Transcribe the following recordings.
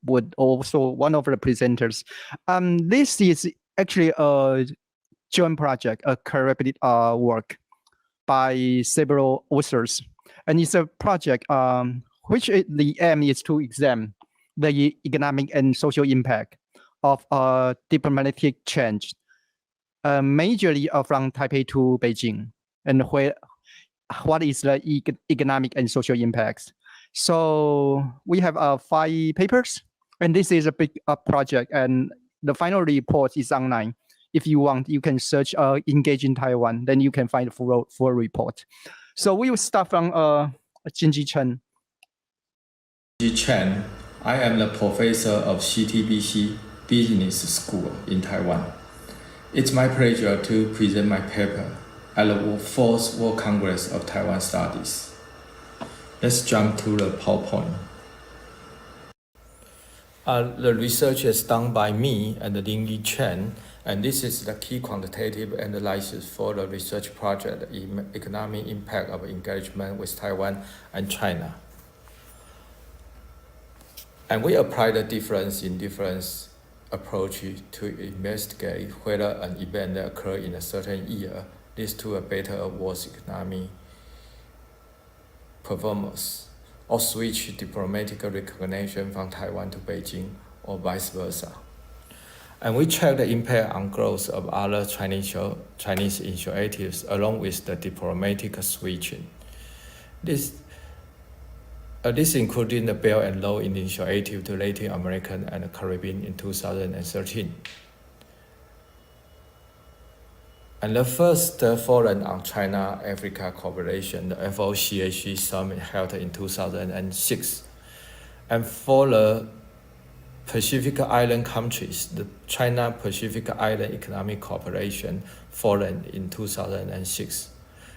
would also one of the presenters. This is actually a joint project, a collaborative work by several authors, and it's a project which the aim is to examine the economic and social impact of diplomatic change, majorly from Taipei to Beijing, and what is the economic and social impacts. So we have 5 papers, and this is a big project, and the final report is online. If you want, you can search Engage in Taiwan, then you can find the full report. So we will start from Jinji Chen. Jinji Chen, I am the professor of CTBC Business School in Taiwan. It's my pleasure to present my paper at the 4th World Congress of Taiwan Studies. Let's jump to the PowerPoint. The research is done by me and Jinji Chen, and this is the key quantitative analysis for the research project, Economic Impact of Engagement with Taiwan and China. And we apply the difference in different approaches to investigate whether an event that occurred in a certain year leads to a better or worse economic performance, or switch diplomatic recognition from Taiwan to Beijing, or vice versa. And we check the impact on growth of other Chinese initiatives along with the diplomatic switching. This including the Belt and Road Initiative to Latin America and the Caribbean in 2013. And the first Forum on China-Africa Cooperation, the FOCAC Summit held in 2006. And for the Pacific Island countries, the China-Pacific Island Economic Cooperation Forum in 2006.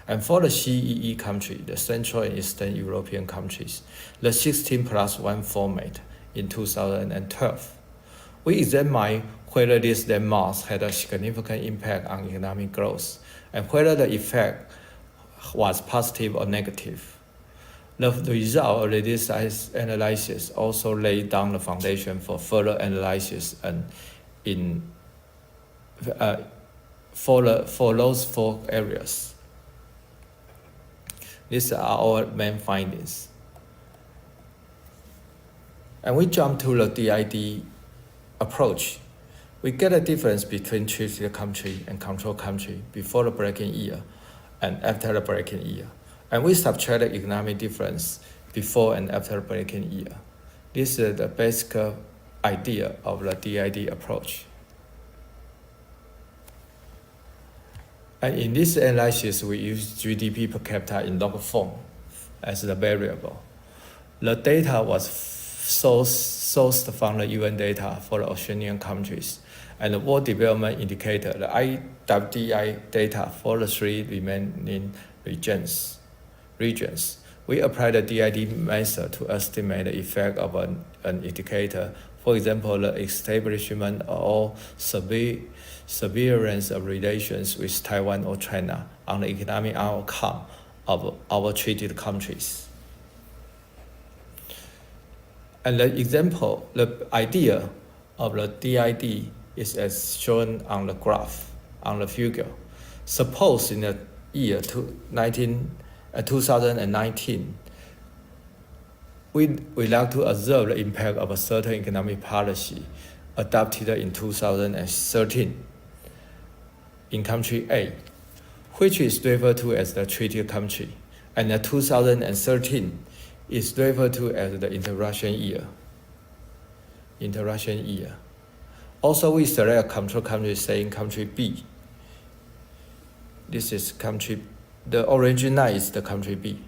And for the CEE country, the Central and Eastern European countries, the 16+1 format in 2012. We examined whether these landmarks had a significant impact on economic growth and whether the effect was positive or negative. The result of this analysis also laid down the foundation for further analysis and for those 4 areas. These are our main findings. And we jump to the DID approach. We get a difference between treated country and control country before the breaking year and after the breaking year. And we subtract the economic difference before and after the breaking year. This is the basic idea of the DID approach. And in this analysis, we use GDP per capita in log form as the variable. The data was sourced from the UN data for the Oceanian countries and the World Development Indicator, the IWDI data for the 3 remaining regions. We apply the DID method to estimate the effect of an indicator. For example, the establishment or severance of relations with Taiwan or China on the economic outcome of our treated countries. And the idea of the DID is as shown on the graph, on the figure. Suppose in the year 2019, we like to observe the impact of a certain economic policy adopted in 2013 in country A, which is referred to as the treated country, and the 2013 is referred to as the interruption year. Also, we select a control country saying country B. This is the orange line is the country B,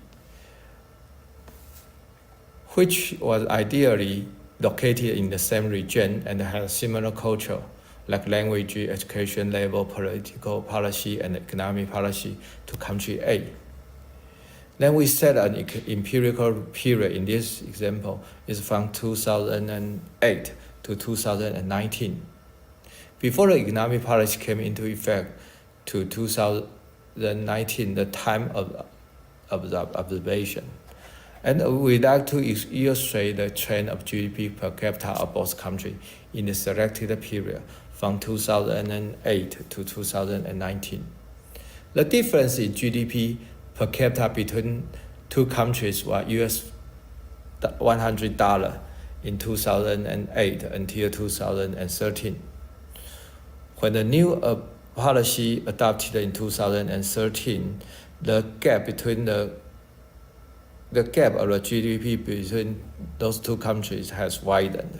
which was ideally located in the same region and had a similar culture, like language, education level, political policy, and economic policy to country A. Then we set an empirical period in this example is from 2008 to 2019. Before the economic policy came into effect to 2019, the time of the observation. And we'd like to illustrate the trend of GDP per capita of both countries in the selected period from 2008 to 2019. The difference in GDP per capita between two countries was $100 in 2008 until 2013. When the new policy adopted in 2013, the gap between the gap of the GDP between those two countries has widened.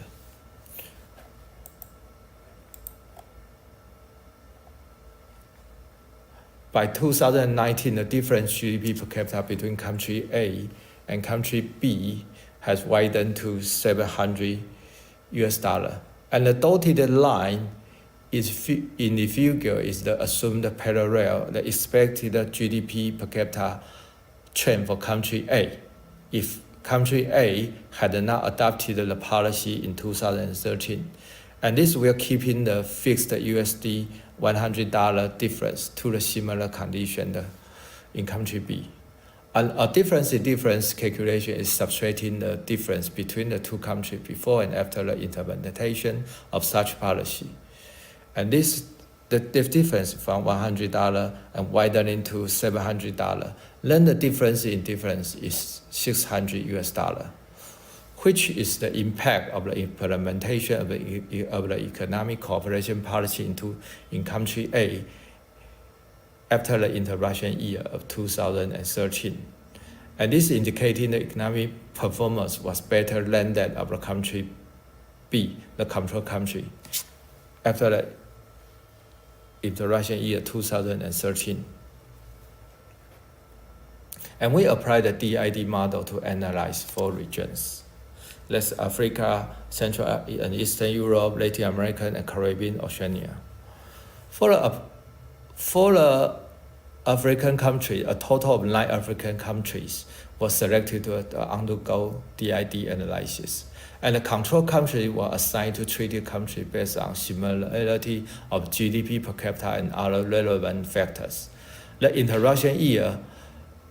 By 2019, the difference GDP per capita between country A and country B has widened to $700. And the dotted line is in the figure is the assumed parallel, the expected GDP per capita trend for country A. If country A had not adopted the policy in 2013, and this will keep in the fixed USD $100 difference to the similar condition in country B. And a difference calculation is subtracting the difference between the two countries before and after the implementation of such policy. And the difference from $100 and widening to $700, then the difference is $600, which is the impact of the implementation of the economic cooperation policy in country A after the interruption year of 2013. And this indicating the economic performance was better than that of the country B, the control country, after the interruption year 2013. And we applied the DID model to analyze 4 regions. That's Africa, Central and Eastern Europe, Latin America, and Caribbean, Oceania. For the African country, a total of 9 African countries was selected to undergo DID analysis. And the control country was assigned to treated country based on similarity of GDP per capita and other relevant factors. The interruption year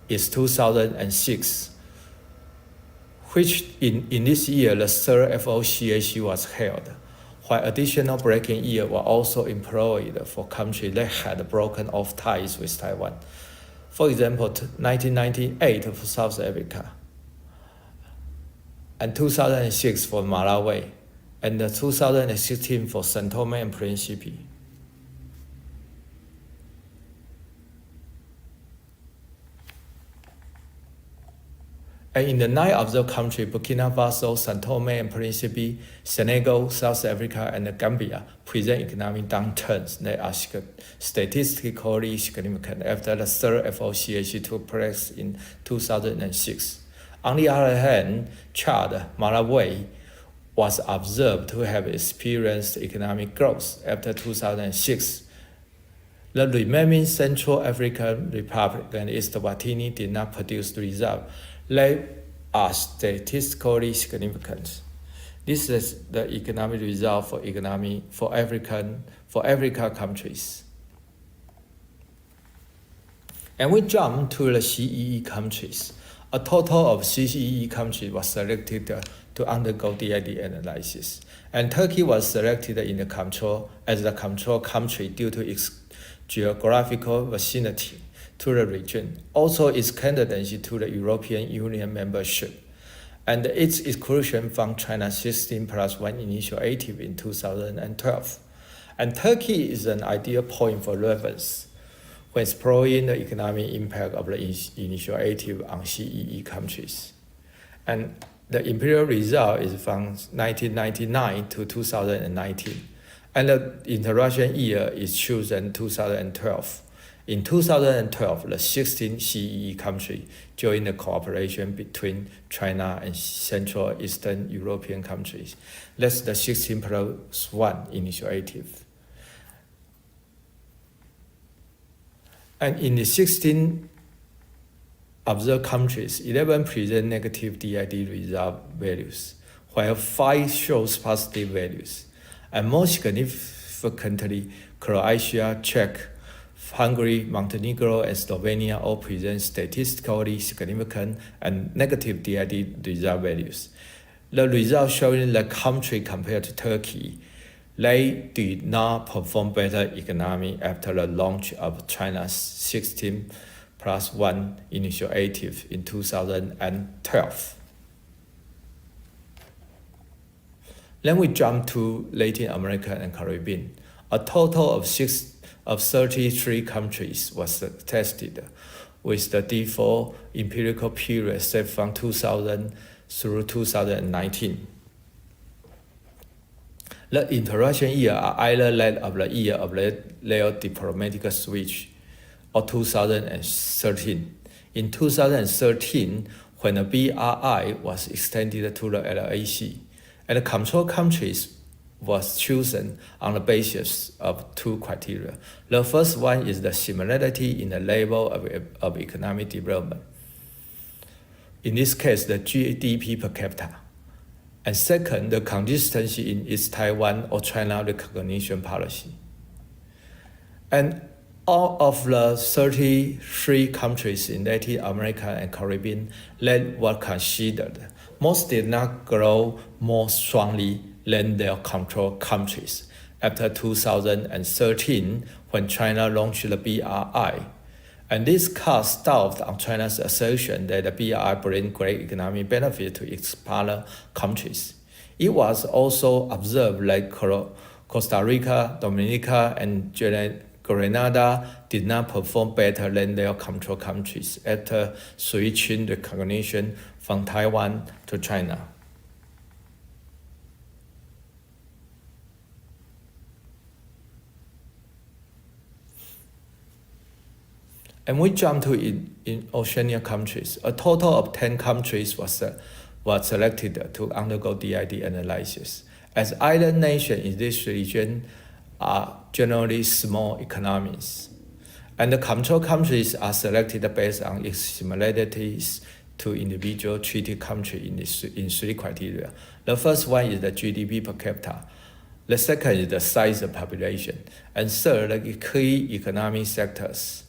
is 2006, which in this year, the third FOCAC was held, while additional breaking year were also employed for countries that had broken off ties with Taiwan. For example, 1998 for South Africa, and 2006 for Malawi, and 2016 for Saint Tome and Principe. And in the 9 observed countries, Burkina Faso, Saint Tome and Principe, Senegal, South Africa, and Gambia present economic downturns that are statistically significant after the third FOCAC took place in 2006. On the other hand, Chad, Malawi, was observed to have experienced economic growth after 2006. The remaining Central African Republic and Eswatini did not produce the result. They are statistically significant. This is the economic result for Africa countries. And we jump to the CEE countries. A total of CEE countries was selected to undergo DID analysis. And Turkey was selected as the control country due to its geographical vicinity to the region, also its candidacy to the European Union membership, and its exclusion from China's 16+1 initiative in 2012. And Turkey is an ideal point for reference when exploring the economic impact of the initiative on CEE countries. And the imperial result is from 1999 to 2019, and the interruption year is chosen 2012. In 2012, the 16 CEE countries joined the cooperation between China and Central Eastern European countries. That's the 16+1 initiative. And in the 16 observed countries, 11 present negative DID result values, while 5 shows positive values. And most significantly, Croatia, Czech, Hungary, Montenegro, and Slovenia all present statistically significant and negative DID result values. The results showing the country compared to Turkey, they did not perform better economy after the launch of China's 16+1 initiative in 2012. Then we jump to Latin America and Caribbean. A total of 33 countries was tested, with the default empirical period set from 2000 through 2019. The interaction year are either that of the year of their diplomatic switch or 2013. In 2013, when the BRI was extended to the LAC, and the control countries was chosen on the basis of two criteria. The first one is the similarity in the level of economic development. In this case, the GDP per capita. And second, the consistency in its Taiwan or China recognition policy. And all of the 33 countries in Latin America and Caribbean that were considered, most did not grow more strongly than their control countries after 2013 when China launched the BRI. And this cast doubt on China's assertion that the BRI brings great economic benefit to its partner countries. It was also observed that Costa Rica, Dominica, and Grenada did not perform better than their control countries after switching recognition from Taiwan to China. And we jump to in Oceania countries. A total of 10 countries was selected to undergo DID analysis. As island nations in this region are generally small economies, and the control countries are selected based on its similarities to individual treaty countries in three criteria. The first one is the GDP per capita. The second is the size of population. And third, the key economic sectors.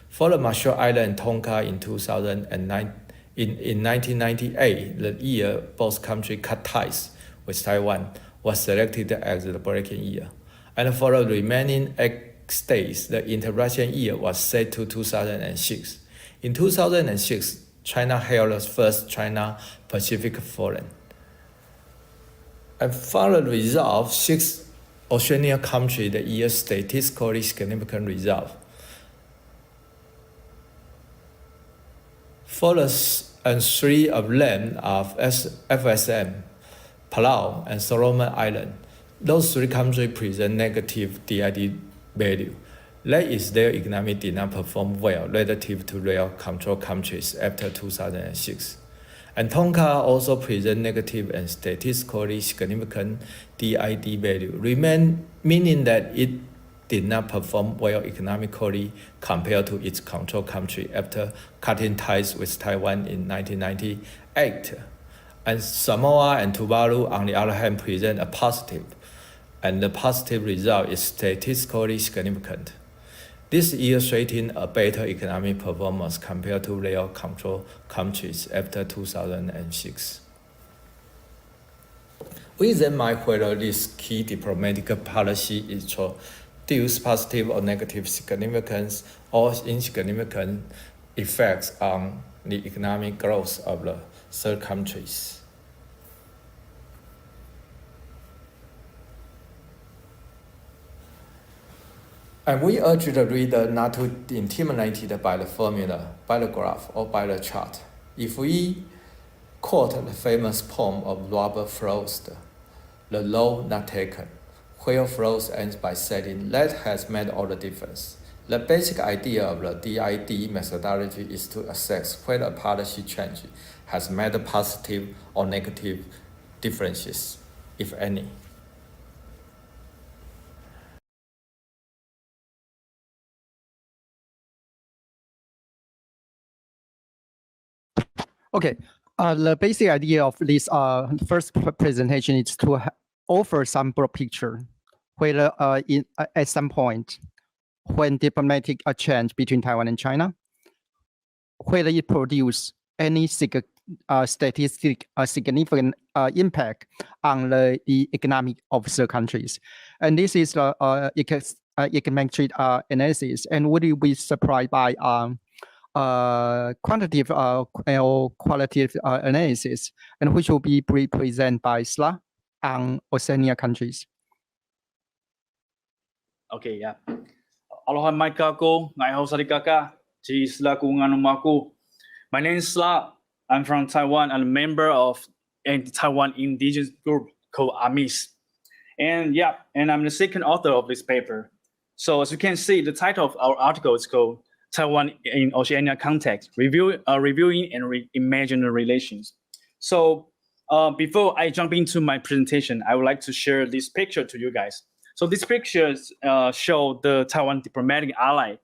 For the Marshall Island and Tonga in 2009, in 1998, the year both countries cut ties with Taiwan, was selected as the breaking year. And for the remaining 8 states, the interruption year was set to 2006. In 2006, China held the first China-Pacific Forum. And for the result, 6 Oceania countries, the year statistically significant result. And 3 of them are FSM, Palau, and Solomon Island. Those 3 countries present negative DID value. That is, their economy did not perform well relative to their control countries after 2006. And Tonga also present negative and statistically significant DID value, meaning that it did not perform well economically compared to its control country after cutting ties with Taiwan in 1998. And Samoa and Tuvalu, on the other hand, present a positive, and the positive result is statistically significant. This illustrating a better economic performance compared to their control countries after 2006. We examine whether this key diplomatic policy introduce positive or negative significance or insignificant effects on the economic growth of the third countries. And we urge the reader not to be intimidated by the formula, by the graph, or by the chart. If we quote the famous poem of Robert Frost, "The Law Not Taken," where Frost ends by saying, "That has made all the difference." The basic idea of the DID methodology is to assess whether a policy change has made positive or negative differences, if any. Okay, the basic idea of this first presentation is to offer some broad picture, whether at some point when diplomatic change between Taiwan and China, whether it produce any statistic significant impact on the economic of the countries. And this is econometric analysis. And would you be surprised by quantitative or qualitative analysis, and which will be presented by SLA on Oceania countries? Okay, yeah. Aloha mai kako, ngai hau sarikaka, ji SLA ku nganu maku. My name is SLA. I'm from Taiwan. I'm a member of a Taiwan indigenous group called AMIS. And yeah, and I'm the second author of this paper. So as you can see, the title of our article is called Taiwan in Oceania Context, Reviewing and Reimagining Relations. So before I jump into my presentation, I would like to share this picture to you guys. So these pictures show the Taiwan diplomatic ally,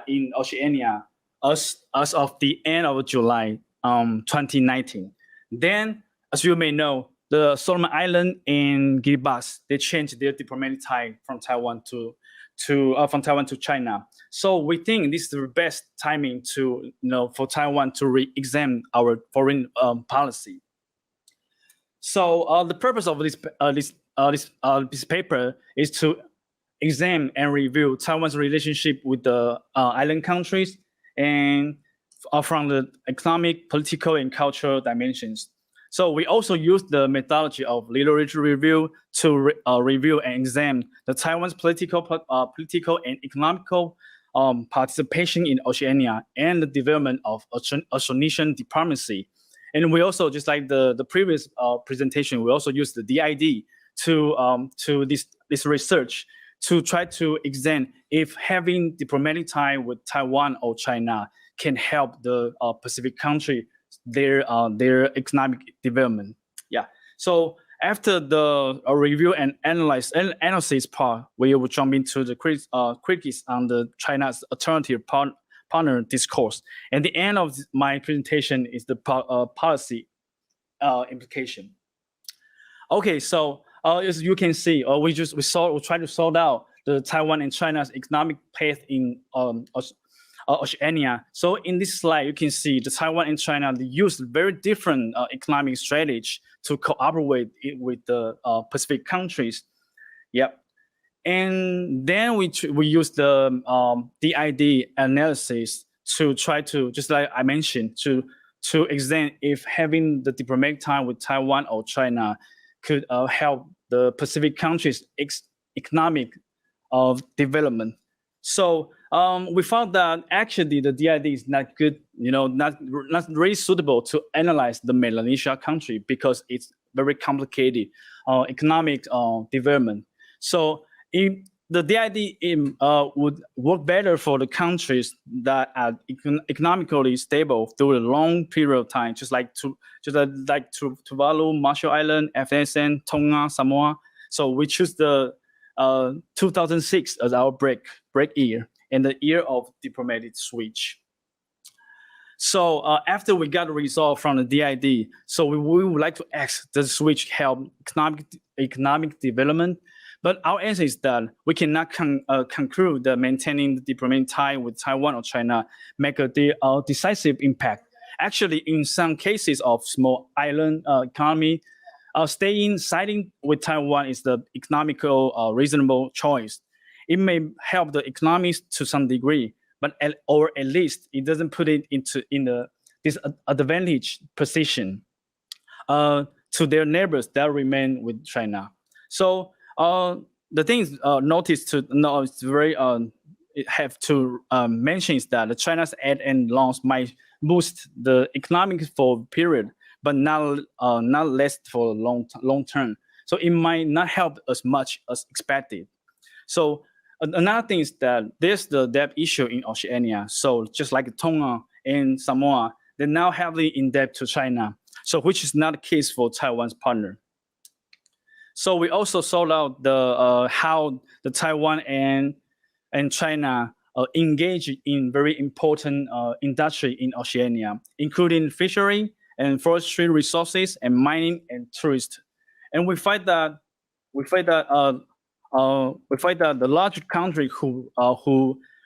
in Oceania as of the end of July 2019. Then, as you may know, the Solomon Island and Kiribati, they changed their diplomatic tie from Taiwan to China. So we think this is the best timing to for Taiwan to re-examine our foreign policy. So the purpose of this paper is to examine and review Taiwan's relationship with the island countries and from the economic, political, and cultural dimensions. So we also use the methodology of literature review to review and examine the Taiwan's political and economical participation in Oceania and the development of Oceanician diplomacy. And we also, just like the previous presentation, we also use the DID to this research to try to examine if having diplomatic tie with Taiwan or China can help the Pacific country their economic development. Yeah. So after the review and analysis part, we will jump into the critiques on the China's alternative partner discourse. And the end of my presentation is the policy implication. Okay, so as you can see, we try to sort out the Taiwan and China's economic path in Oceania. So in this slide, you can see the Taiwan and China, they use very different economic strategy to cooperate with the Pacific countries. Yep. And then we use the DID analysis to try to, just like I mentioned, to examine if having the diplomatic tie with Taiwan or China could help the Pacific countries' economic development. So we found that actually the DID is not good, not really suitable to analyze the Melanesia country because it's very complicated economic development. So the DID would work better for the countries that are economically stable through a long period of time, just like Tuvalu, Marshall Island, Afghanistan, Tonga, Samoa. So we choose the 2006 as our break year and the year of diplomatic switch. So after we got the result from the DID, so we would like to ask, does the switch help economic development? But our answer is that we cannot conclude that maintaining the diplomatic tie with Taiwan or China make a decisive impact. Actually, in some cases of small island economy, siding with Taiwan is the economical reasonable choice. It may help the economies to some degree, but at least it doesn't put it in the disadvantaged position to their neighbors that remain with China. So the things noticed to know is very have to mention is that China's aid and loans might boost the economic for period, but not last for long term. So it might not help as much as expected. So another thing is that there's the debt issue in Oceania. So just like Tonga and Samoa, they're now heavily in debt to China. So which is not the case for Taiwan's partner. So we also sought out the how the Taiwan and China engage in very important industry in Oceania, including fishery and forestry resources and mining and tourism. And we find that we find that the large country who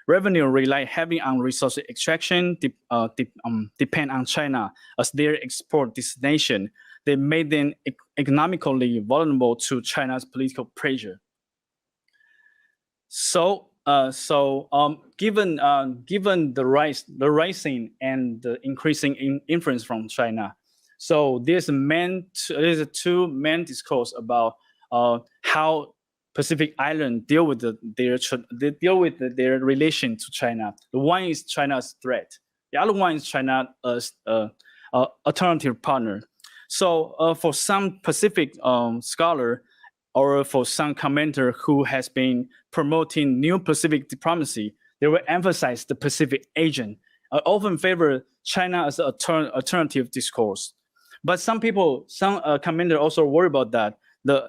revenue rely heavily on resource extraction depend on China as their export destination. They made them economically vulnerable to China's political pressure. So, given the rising and the increasing influence from China, so there's two main discourse about how Pacific Island deal with their relation to China. The one is China's threat. The other one is China as alternative partner. So for some Pacific scholar, or for some commentator who has been promoting new Pacific diplomacy, they will emphasize the Pacific agent, often favor China as an alternative discourse. But some commenters also worry about that.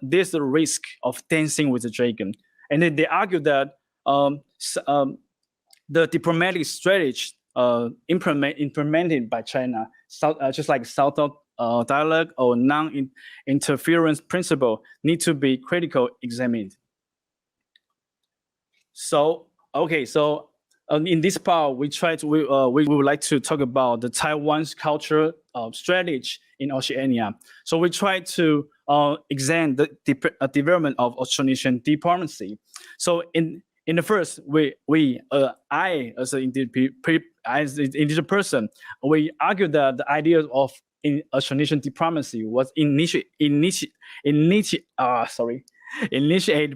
There's the risk of dancing with the dragon. And then they argue that the diplomatic strategy implemented by China, just like South dialogue or non-interference principle, need to be critically examined. So, okay, so in this part, we would like to talk about the Taiwan's cultural strategy in Oceania. So we try to examine the development of Oceanisian diplomacy. So in the first, I as an individual person, we argue that the idea of Oceanisian diplomacy was initiated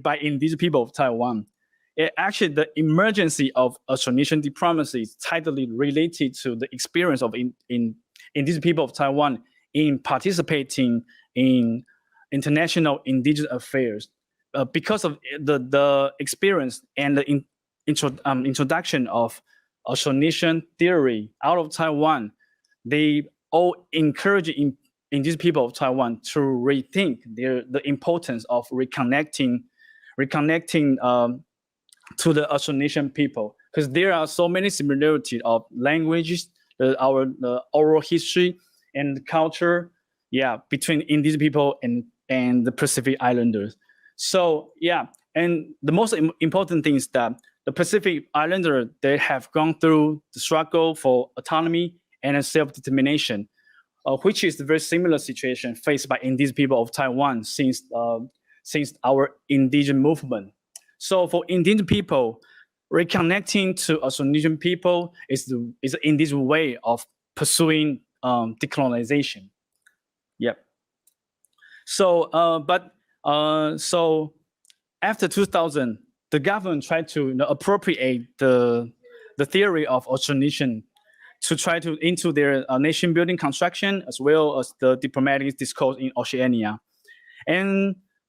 by indigenous people of Taiwan. Actually, the emergence of Oceanisian diplomacy is tightly related to the experience of indigenous people of Taiwan in participating in international indigenous affairs. Because of the experience and the introduction of Oceanisian theory out of Taiwan, they all encourage indigenous people of Taiwan to rethink the importance of reconnecting to the Oceanisian people, because there are so many similarities of languages, our oral history and culture, between indigenous people and the Pacific Islanders. So and the most important thing is that the Pacific Islanders, they have gone through the struggle for autonomy and self-determination, which is a very similar situation faced by indigenous people of Taiwan since our indigenous movement. So for indigenous people, reconnecting to Oceanisian people is in this way of pursuing decolonization. So, so after 2000, the government tried to appropriate the theory of Oceanisian to try to into their nation building construction, as well as the diplomatic discourse in Oceania.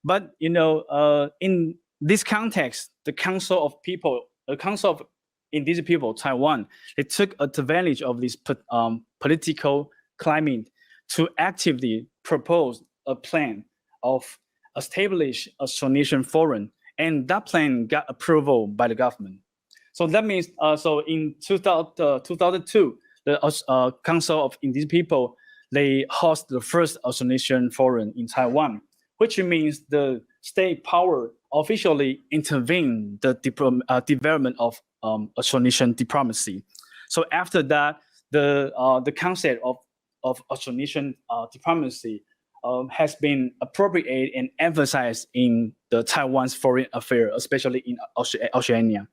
But in this context, the Council of Indigenous People of Taiwan, they took advantage of this political climate to actively propose a plan of establish a Oceanisian Forum, and that plan got approval by the government. So that means, so in 2002, the Council of Indigenous People, they host the first Oceanisian Forum in Taiwan, which means the state power officially intervened the development of Oceanisian diplomacy. So after that, the concept of Oceanisian diplomacy has been appropriated and emphasized in the Taiwan's foreign affairs, especially in Oceania.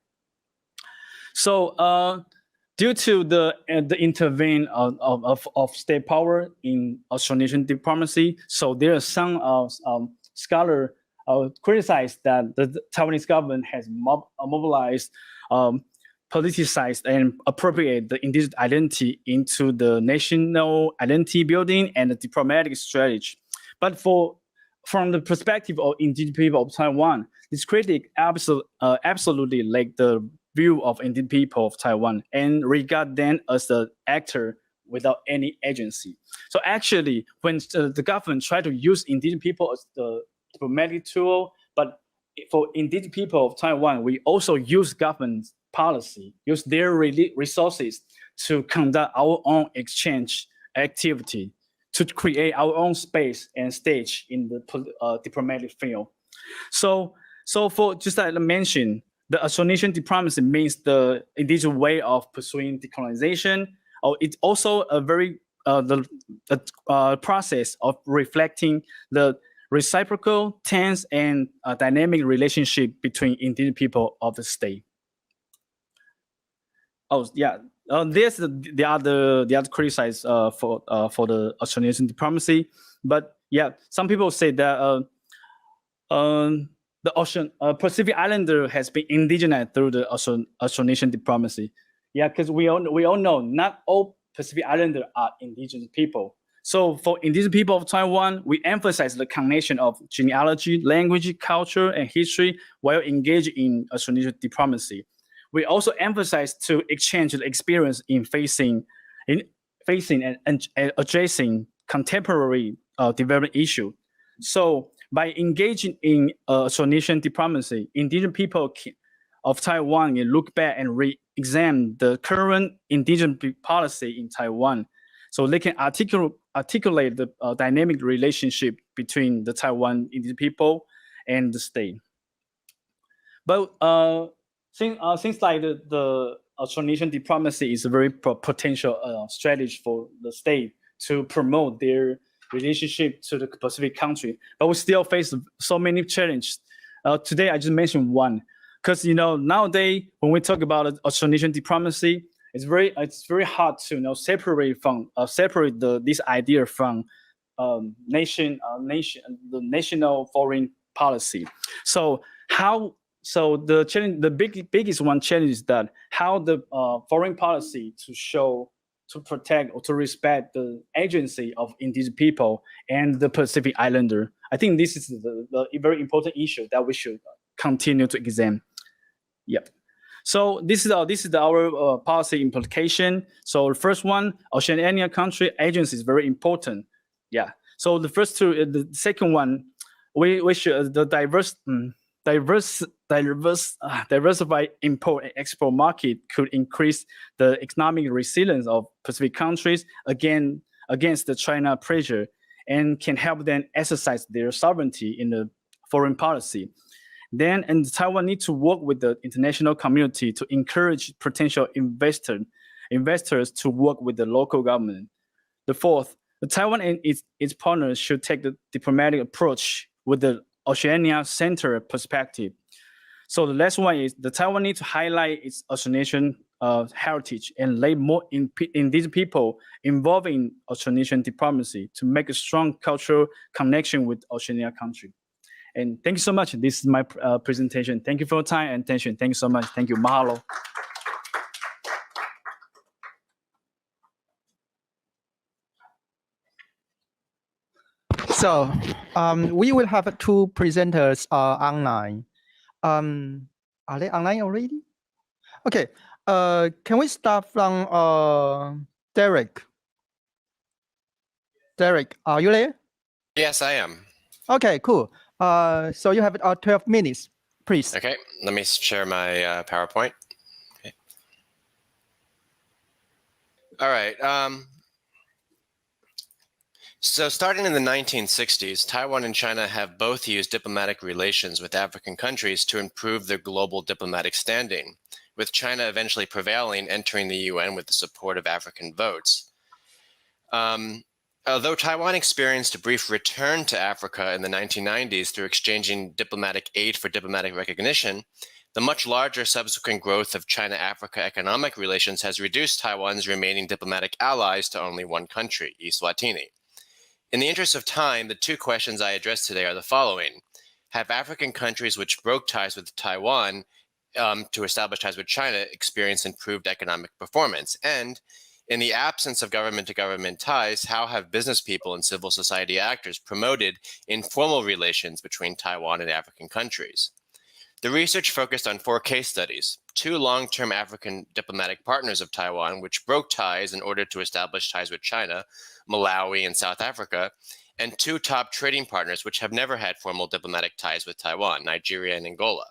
So due to the intervention of state power in Oceanisian diplomacy, so there are some scholars criticize that the Taiwanese government has mobilized, politicized, and appropriate the indigenous identity into the national identity building and the diplomatic strategy. But from the perspective of indigenous people of Taiwan, this critic absolutely like the view of indigenous people of Taiwan and regard them as an actor without any agency. So actually, when the government tried to use indigenous people as the diplomatic tool, but for indigenous people of Taiwan, we also use government policy, use their resources to conduct our own exchange activity, to create our own space and stage in the diplomatic field. So So for just like I mentioned, the Oceanisian diplomacy means the indigenous way of pursuing decolonization. Or it's also a very process of reflecting the reciprocal, tense, and dynamic relationship between indigenous people of the state. Oh yeah, there's the other criticize for the Oceanisian diplomacy, but yeah, some people say that the Pacific Islander has been indigenized through the Oceanisian diplomacy. Yeah, because we all know not all Pacific Islander are indigenous people. So for indigenous people of Taiwan, we emphasize the connection of genealogy, language, culture, and history while engaged in Oceanisian diplomacy. We also emphasize to exchange the experience in facing and addressing contemporary development issue. So by engaging in Oceanisian diplomacy, indigenous people of Taiwan can look back and re-examine the current indigenous policy in Taiwan, so they can articulate the dynamic relationship between the Taiwan indigenous people and the state. But since like the Oceanisian diplomacy is a very potential strategy for the state to promote their relationship to the Pacific country, but we still face so many challenges. Today, I just mentioned one, because nowadays when we talk about Oceanisian diplomacy, it's very hard to separate this idea from the national foreign policy. So the challenge, the biggest one challenge is that how the foreign policy to protect or to respect the agency of indigenous people and the Pacific Islander. I think this is the very important issue that we should continue to examine. Yep. So this is our policy implication. So the first one, Oceania country agency is very important. Yeah. So the first two, the second one, we should diversify import and export market could increase the economic resilience of Pacific countries against the China pressure, and can help them exercise their sovereignty in the foreign policy. Then, and Taiwan needs to work with the international community to encourage potential investors to work with the local government. The fourth, the Taiwan and its partners should take the diplomatic approach with the Oceania center perspective. So the last one is the Taiwan needs to highlight its Oceanisian heritage and lay more in these people involved in Oceanisian diplomacy to make a strong cultural connection with Oceania country. And thank you so much. This is my presentation. Thank you for your time and attention. Thank you so much. Thank you. Mahalo. So we will have two presenters online. Are they online already? Okay. Can we start from Derek? Derek, are you there? Yes, I am. Okay, cool. So you have 12 minutes, please. Okay, let me share my PowerPoint. Okay. All right. So starting in the 1960s, Taiwan and China have both used diplomatic relations with African countries to improve their global diplomatic standing, with China eventually prevailing, entering the UN with the support of African votes. Although Taiwan experienced a brief return to Africa in the 1990s through exchanging diplomatic aid for diplomatic recognition, the much larger subsequent growth of China-Africa economic relations has reduced Taiwan's remaining diplomatic allies to only one country, Eswatini. In the interest of time, the two questions I address today are the following. Have African countries which broke ties with Taiwan to establish ties with China experienced improved economic performance? And in the absence of government-to-government ties, how have business people and civil society actors promoted informal relations between Taiwan and African countries? The research focused on 4 case studies, 2 long-term African diplomatic partners of Taiwan, which broke ties in order to establish ties with China, Malawi, and South Africa, and 2 top trading partners which have never had formal diplomatic ties with Taiwan, Nigeria and Angola.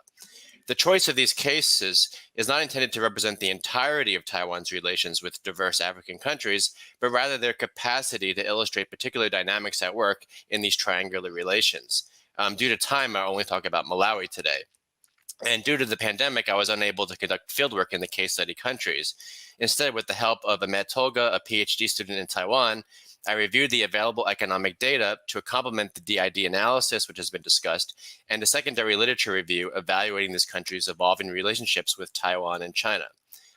The choice of these cases is not intended to represent the entirety of Taiwan's relations with diverse African countries, but rather their capacity to illustrate particular dynamics at work in these triangular relations. Due to time, I'll only talk about Malawi today. And due to the pandemic, I was unable to conduct fieldwork in the case study countries. Instead, with the help of Ahmed Tolga, a PhD student in Taiwan, I reviewed the available economic data to complement the DID analysis, which has been discussed, and a secondary literature review evaluating this country's evolving relationships with Taiwan and China.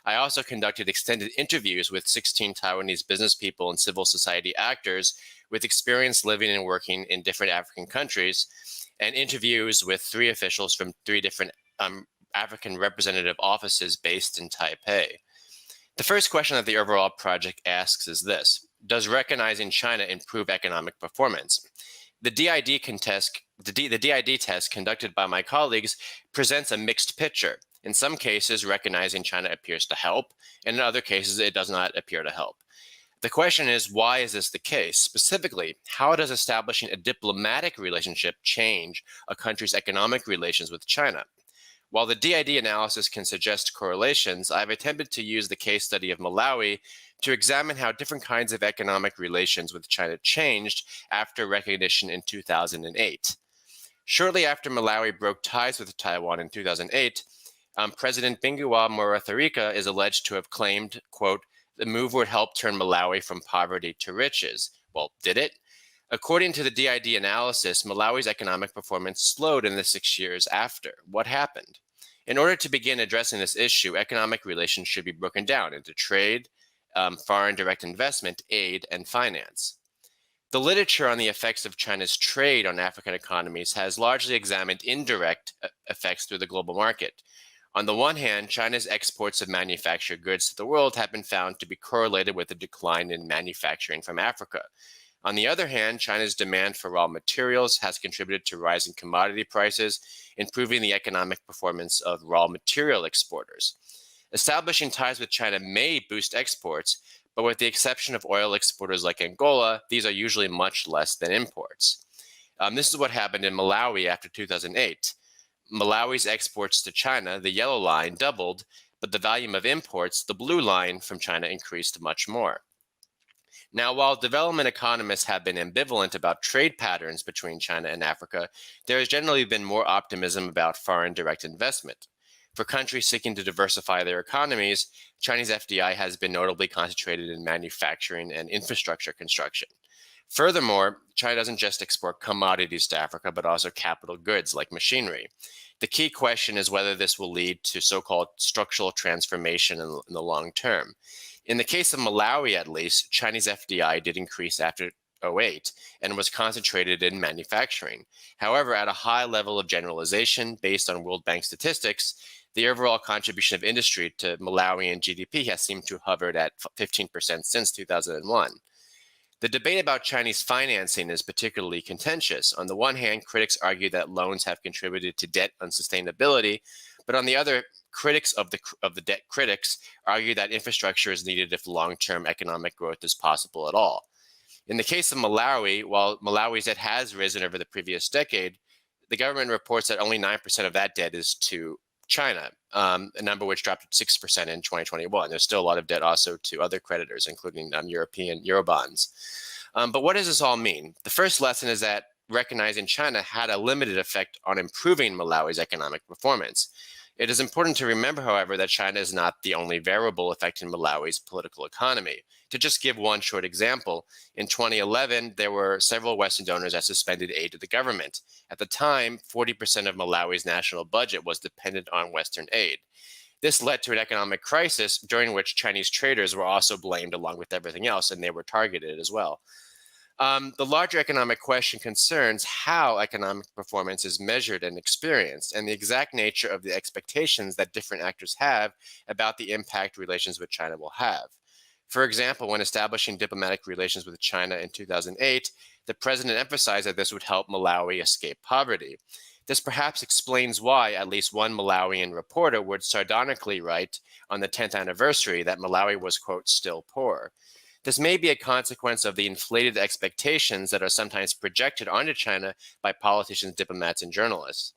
I also conducted extended interviews with 16 Taiwanese business people and civil society actors with experience living and working in different African countries, and interviews with 3 officials from 3 different African representative offices based in Taipei. The first question that the overall project asks is this: does recognizing China improve economic performance? The DID test conducted by my colleagues presents a mixed picture. In some cases, recognizing China appears to help, and in other cases, it does not appear to help. The question is, why is this the case? Specifically, how does establishing a diplomatic relationship change a country's economic relations with China? While the DID analysis can suggest correlations, I've attempted to use the case study of Malawi to examine how different kinds of economic relations with China changed after recognition in 2008. Shortly after Malawi broke ties with Taiwan in 2008, President Binguwa Mutharika is alleged to have claimed, quote, the move would help turn Malawi from poverty to riches. Well, did it? According to the DID analysis, Malawi's economic performance slowed in the 6 years after. What happened? In order to begin addressing this issue, economic relations should be broken down into trade, foreign direct investment, aid, and finance. The literature on the effects of China's trade on African economies has largely examined indirect effects through the global market. On the one hand, China's exports of manufactured goods to the world have been found to be correlated with a decline in manufacturing from Africa. On the other hand, China's demand for raw materials has contributed to rising commodity prices, improving the economic performance of raw material exporters. Establishing ties with China may boost exports, but with the exception of oil exporters like Angola, these are usually much less than imports. This is what happened in Malawi after 2008. Malawi's exports to China, the yellow line, doubled, but the volume of imports, the blue line, from China increased much more. Now, while development economists have been ambivalent about trade patterns between China and Africa, there has generally been more optimism about foreign direct investment. For countries seeking to diversify their economies, Chinese FDI has been notably concentrated in manufacturing and infrastructure construction. Furthermore, China doesn't just export commodities to Africa, but also capital goods like machinery. The key question is whether this will lead to so-called structural transformation in the long term. In the case of Malawi, at least, Chinese FDI did increase after 2008 and was concentrated in manufacturing. However, at a high level of generalization based on World Bank statistics, the overall contribution of industry to Malawian GDP has seemed to have hovered at 15% since 2001. The debate about Chinese financing is particularly contentious. On the one hand, critics argue that loans have contributed to debt unsustainability, but on the other, critics of the debt critics argue that infrastructure is needed if long-term economic growth is possible at all. In the case of Malawi, while Malawi's debt has risen over the previous decade, the government reports that only 9% of that debt is to China, a number which dropped to 6% in 2021. There's still a lot of debt also to other creditors, including European Eurobonds. But what does this all mean? The first lesson is that recognizing China had a limited effect on improving Malawi's economic performance. It is important to remember, however, that China is not the only variable affecting Malawi's political economy. To just give one short example, in 2011, there were several Western donors that suspended aid to the government. At the time, 40% of Malawi's national budget was dependent on Western aid. This led to an economic crisis during which Chinese traders were also blamed along with everything else, and they were targeted as well. The larger economic question concerns how economic performance is measured and experienced, and the exact nature of the expectations that different actors have about the impact relations with China will have. For example, when establishing diplomatic relations with China in 2008, the president emphasized that this would help Malawi escape poverty. This perhaps explains why at least one Malawian reporter would sardonically write on the 10th anniversary that Malawi was, quote, still poor. This may be a consequence of the inflated expectations that are sometimes projected onto China by politicians, diplomats, and journalists.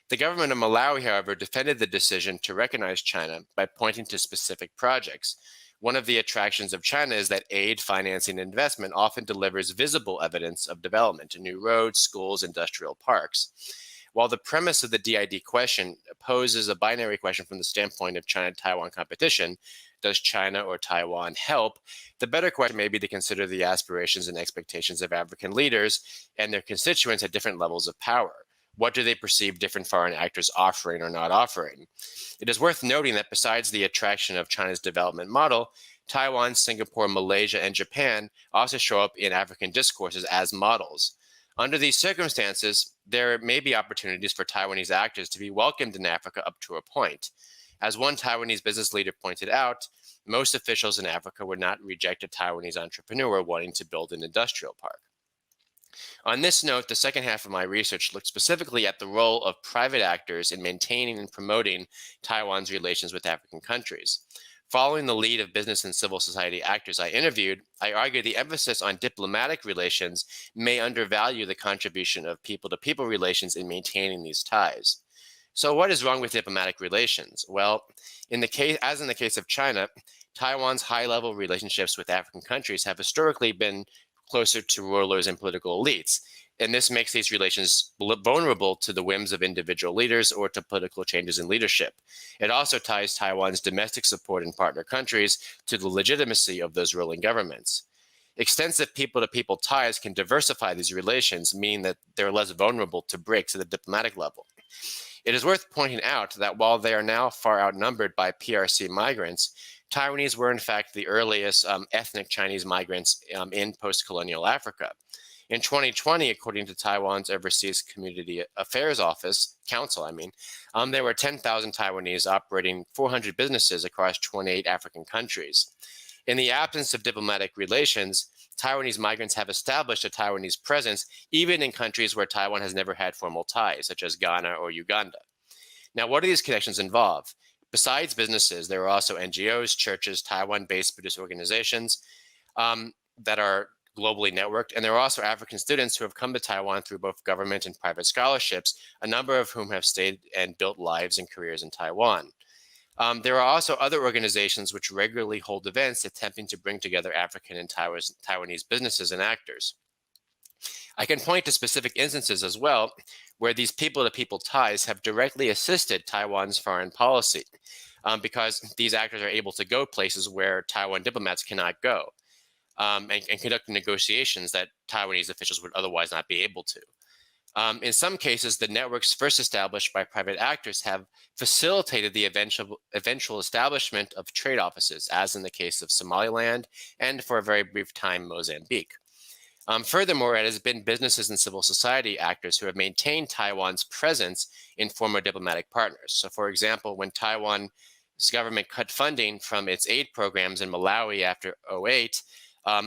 The government of Malawi, however, defended the decision to recognize China by pointing to specific projects. One of the attractions of China is that aid, financing, and investment often delivers visible evidence of development in new roads, schools, industrial parks. While the premise of the DID question poses a binary question from the standpoint of China-Taiwan competition, does China or Taiwan help? The better question may be to consider the aspirations and expectations of African leaders and their constituents at different levels of power. What do they perceive different foreign actors offering or not offering? It is worth noting that besides the attraction of China's development model, Taiwan, Singapore, Malaysia, and Japan also show up in African discourses as models. Under these circumstances, there may be opportunities for Taiwanese actors to be welcomed in Africa up to a point. As one Taiwanese business leader pointed out, most officials in Africa would not reject a Taiwanese entrepreneur wanting to build an industrial park. On this note, the second half of my research looked specifically at the role of private actors in maintaining and promoting Taiwan's relations with African countries. Following the lead of business and civil society actors I interviewed, I argued the emphasis on diplomatic relations may undervalue the contribution of people-to-people relations in maintaining these ties. So what is wrong with diplomatic relations? Well, as in the case of China, Taiwan's high-level relationships with African countries have historically been closer to rulers and political elites, and this makes these relations vulnerable to the whims of individual leaders or to political changes in leadership. It also ties Taiwan's domestic support in partner countries to the legitimacy of those ruling governments. Extensive people-to-people ties can diversify these relations, meaning that they're less vulnerable to breaks at the diplomatic level. It is worth pointing out that while they are now far outnumbered by PRC migrants, Taiwanese were in fact the earliest ethnic Chinese migrants in post-colonial Africa. In 2020, according to Taiwan's Overseas Community Affairs Council, there were 10,000 Taiwanese operating 400 businesses across 28 African countries. In the absence of diplomatic relations, Taiwanese migrants have established a Taiwanese presence even in countries where Taiwan has never had formal ties, such as Ghana or Uganda. Now, what do these connections involve? Besides businesses, there are also NGOs, churches, Taiwan-based Buddhist organizations that are globally networked, and there are also African students who have come to Taiwan through both government and private scholarships, a number of whom have stayed and built lives and careers in Taiwan. There are also other organizations which regularly hold events attempting to bring together African and Taiwanese businesses and actors. I can point to specific instances as well where these people-to-people ties have directly assisted Taiwan's foreign policy because these actors are able to go places where Taiwan diplomats cannot go and conduct negotiations that Taiwanese officials would otherwise not be able to. In some cases, the networks first established by private actors have facilitated the eventual establishment of trade offices, as in the case of Somaliland and for a very brief time, Mozambique. Furthermore, it has been businesses and civil society actors who have maintained Taiwan's presence in former diplomatic partners. So for example, when Taiwan's government cut funding from its aid programs in Malawi after 2008,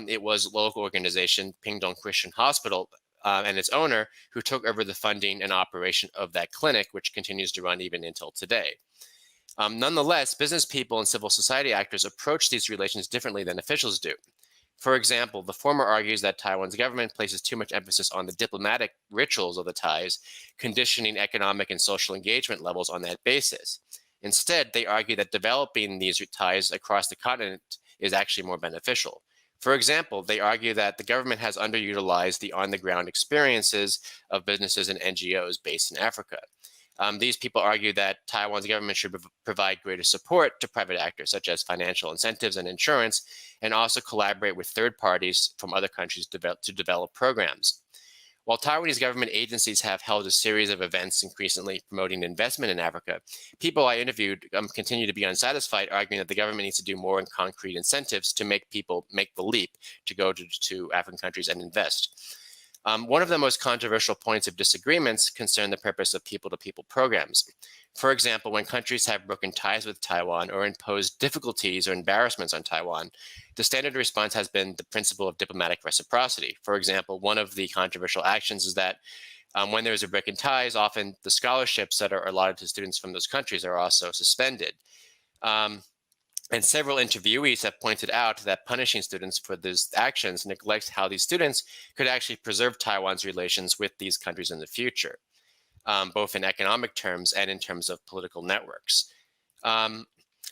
it was local organization Pingdong Christian Hospital and its owner who took over the funding and operation of that clinic, which continues to run even until today. Nonetheless, business people and civil society actors approach these relations differently than officials do. For example, the former argues that Taiwan's government places too much emphasis on the diplomatic rituals of the ties, conditioning economic and social engagement levels on that basis. Instead, they argue that developing these ties across the continent is actually more beneficial. For example, they argue that the government has underutilized the on-the-ground experiences of businesses and NGOs based in Africa. These people argue that Taiwan's government should provide greater support to private actors, such as financial incentives and insurance, and also collaborate with third parties from other countries to develop programs. While Taiwanese government agencies have held a series of events increasingly promoting investment in Africa, people I interviewed continue to be unsatisfied, arguing that the government needs to do more in concrete incentives to make people make the leap to go to African countries and invest. One of the most controversial points of disagreements concern the purpose of people-to-people programs. For example, when countries have broken ties with Taiwan or imposed difficulties or embarrassments on Taiwan, the standard response has been the principle of diplomatic reciprocity. For example, one of the controversial actions is that when there is a break in ties, often the scholarships that are allotted to students from those countries are also suspended. And several interviewees have pointed out that punishing students for these actions neglects how these students could actually preserve Taiwan's relations with these countries in the future, both in economic terms and in terms of political networks.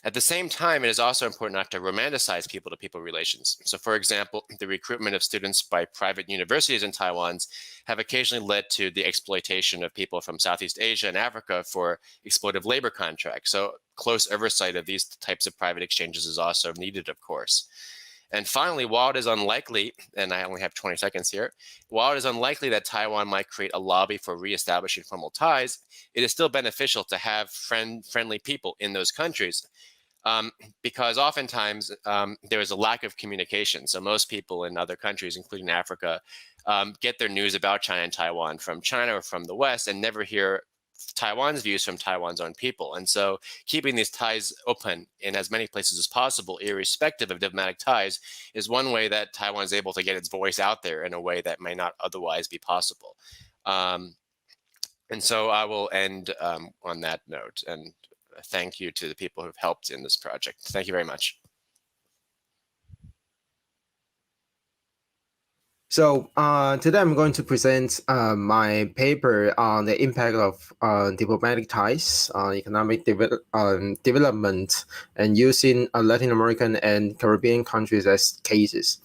At the same time, it is also important not to romanticize people-to-people relations. So for example, the recruitment of students by private universities in Taiwan have occasionally led to the exploitation of people from Southeast Asia and Africa for exploitative labor contracts. So close oversight of these types of private exchanges is also needed, of course. And finally, while it is unlikely, and I only have 20 seconds here, while it is unlikely that Taiwan might create a lobby for reestablishing formal ties, it is still beneficial to have friendly people in those countries, because oftentimes there is a lack of communication. So most people in other countries, including Africa, get their news about China and Taiwan from China or from the West and never hear Taiwan's views from Taiwan's own people. And so keeping these ties open in as many places as possible, irrespective of diplomatic ties, is one way that Taiwan is able to get its voice out there in a way that may not otherwise be possible. And so I will end on that note. And thank you to the people who've helped in this project. Thank you very much. So today I'm going to present my paper on the impact of diplomatic ties on economic development and using Latin American and Caribbean countries as cases.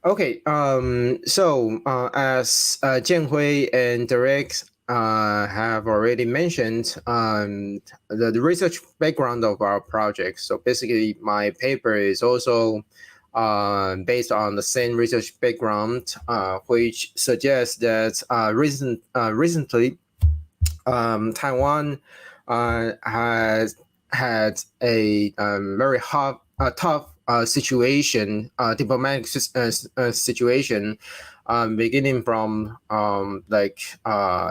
Okay, so as Jianhui and Derek have already mentioned, the research background of our project. So basically, my paper is also based on the same research background, which suggests that recently Taiwan has had a very tough situation, diplomatic situation, beginning from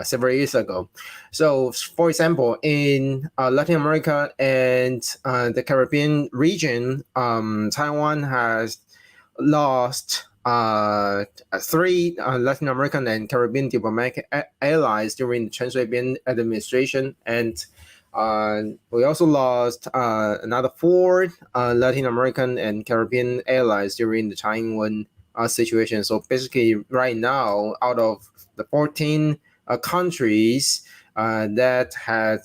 several years ago. So, for example, in Latin America and the Caribbean region, Taiwan has lost 3 Latin American and Caribbean diplomatic allies during the Trans-Caribbean administration, and we also lost another 4 Latin American and Caribbean allies during the Taiwan situation. So basically, right now, out of the 14 countries that had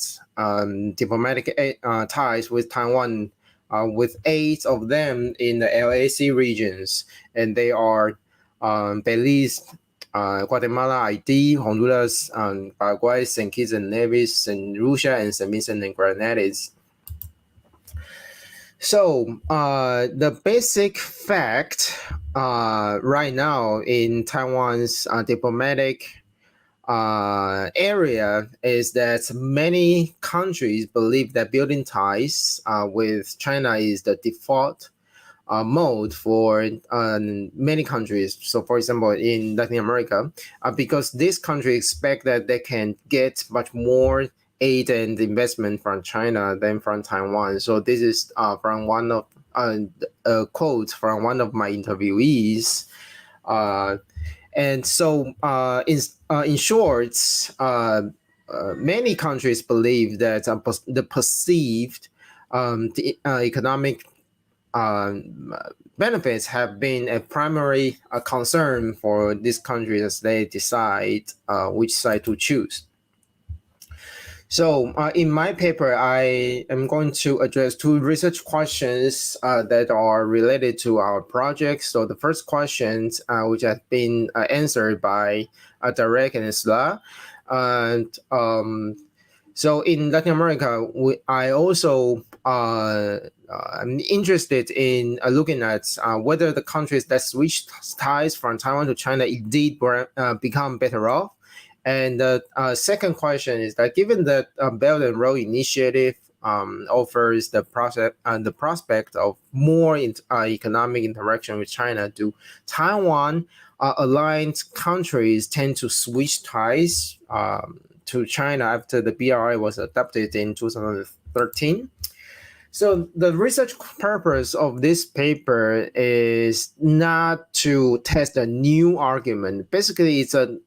diplomatic ties with Taiwan, with 8 of them in the LAC regions, and they are Belize, Guatemala, Haiti, Honduras, Paraguay, St. Kitts and Nevis, St. Lucia, and St. Vincent and Grenadines. So the basic fact right now in Taiwan's diplomatic area is that many countries believe that building ties with China is the default mode for many countries. So, for example, in Latin America, because these countries expect that they can get much more aid and investment from China than from Taiwan. So this is from one of a quote from one of my interviewees. And so, in short, many countries believe that the perceived economic benefits have been a primary concern for these countries as they decide which side to choose. So in my paper, I am going to address 2 research questions that are related to our project. So the first question, which has been answered by Derek and Isla. And so in Latin America, I also I'm interested in looking at whether the countries that switch ties from Taiwan to China indeed become better off. And the second question is that given that Belt and Road Initiative offers the prospect of more economic interaction with China, do Taiwan aligned countries tend to switch ties to China after the BRI was adopted in 2013? So the research purpose of this paper is not to test a new argument. Basically, it's an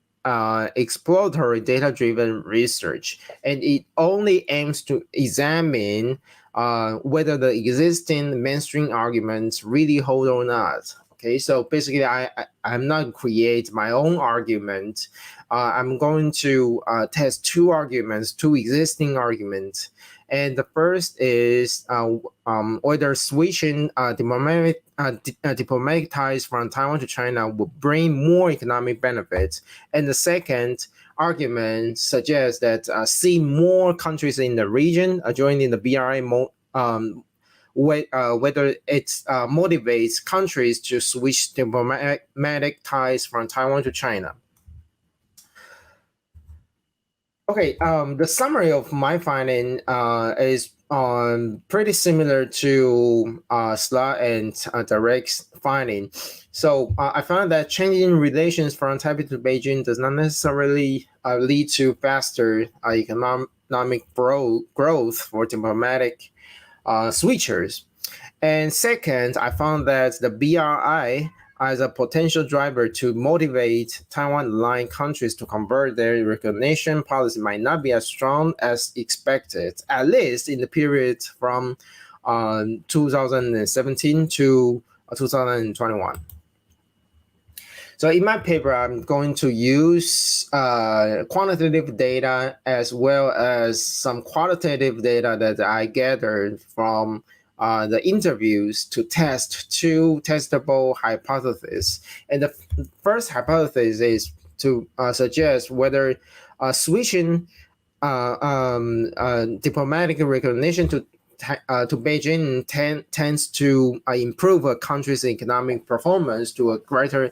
exploratory data-driven research, and it only aims to examine whether the existing mainstream arguments really hold or not. Okay, so basically, I'm not create my own argument. I'm going to test two existing arguments. And the first is whether switching diplomatic ties from Taiwan to China will bring more economic benefits. And the second argument suggests that see more countries in the region joining the BRI whether it motivates countries to switch diplomatic ties from Taiwan to China. Okay, the summary of my finding is pretty similar to Slot and Direct's finding. So I found that changing relations from Taipei to Beijing does not necessarily lead to faster economic growth for diplomatic switchers. And second, I found that the BRI as a potential driver to motivate Taiwan-aligned countries to convert their recognition policy might not be as strong as expected, at least in the period from 2017 to 2021. So in my paper, I'm going to use quantitative data as well as some qualitative data that I gathered from the interviews to test two testable hypotheses. And the first hypothesis is to suggest whether switching diplomatic recognition to Beijing tends to improve a country's economic performance to a greater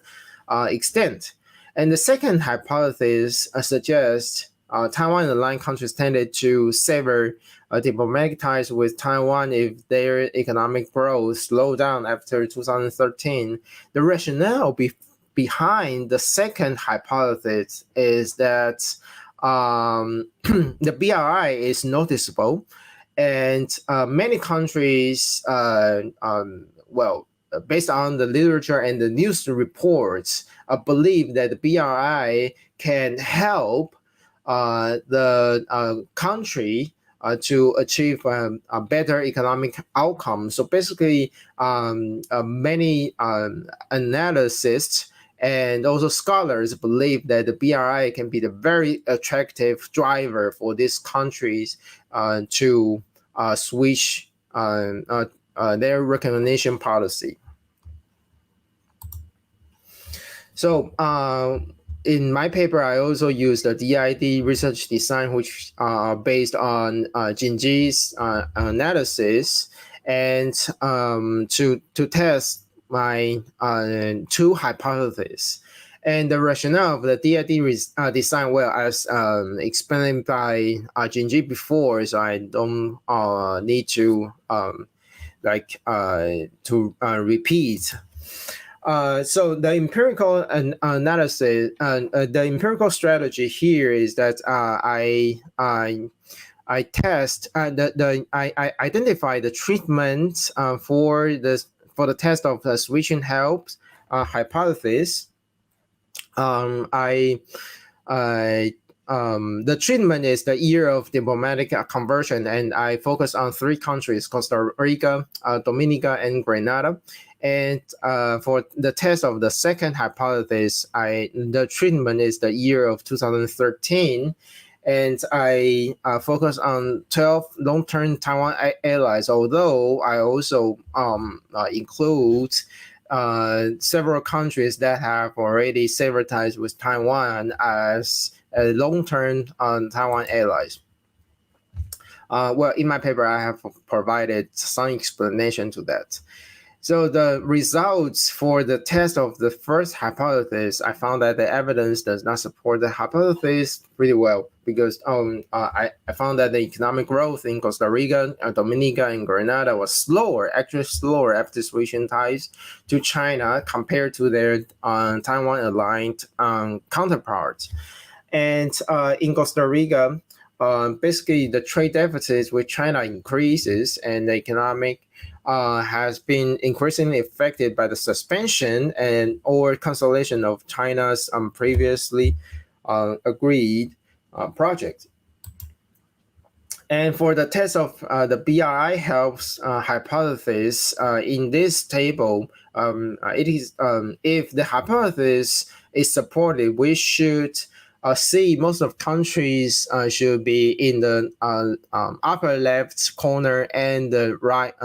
extent. And the second hypothesis suggests Taiwan-aligned countries tended to sever diplomatic ties with Taiwan if their economic growth slowed down after 2013. The rationale behind the second hypothesis is that the BRI is noticeable, and many countries, based on the literature and the news reports, believe that the BRI can help the country to achieve a better economic outcome. So basically, many analysts and also scholars believe that the BRI can be the very attractive driver for these countries to switch their recognition policy. So in my paper, I also used the DID research design, which are based on Jinji's analysis, and to test my two hypotheses. And the rationale of the DID design, well, as explained by Jinji before, so I don't need to repeat. So the empirical analysis, the empirical strategy here is that I identify the treatment for the test of the switching helps hypothesis. The treatment is the year of diplomatic conversion, and I focus on three countries: Costa Rica, Dominica, and Grenada. And for the test of the second hypothesis, the treatment is the year of 2013, and I focus on 12 long-term Taiwan allies. Although I also include several countries that have already severed ties with Taiwan as long-term Taiwan allies. Well, in my paper, I have provided some explanation to that. So the results for the test of the first hypothesis, I found that the evidence does not support the hypothesis pretty well, because I found that the economic growth in Costa Rica, Dominica, and Grenada was actually slower after switching ties to China compared to their Taiwan-aligned counterparts. And in Costa Rica, basically the trade deficit with China increases, and the economic has been increasingly affected by the suspension or cancellation of China's previously agreed project. And for the test of the BRI helps hypothesis in this table, it is if the hypothesis is supported, we should see most of countries should be in the upper left corner and the right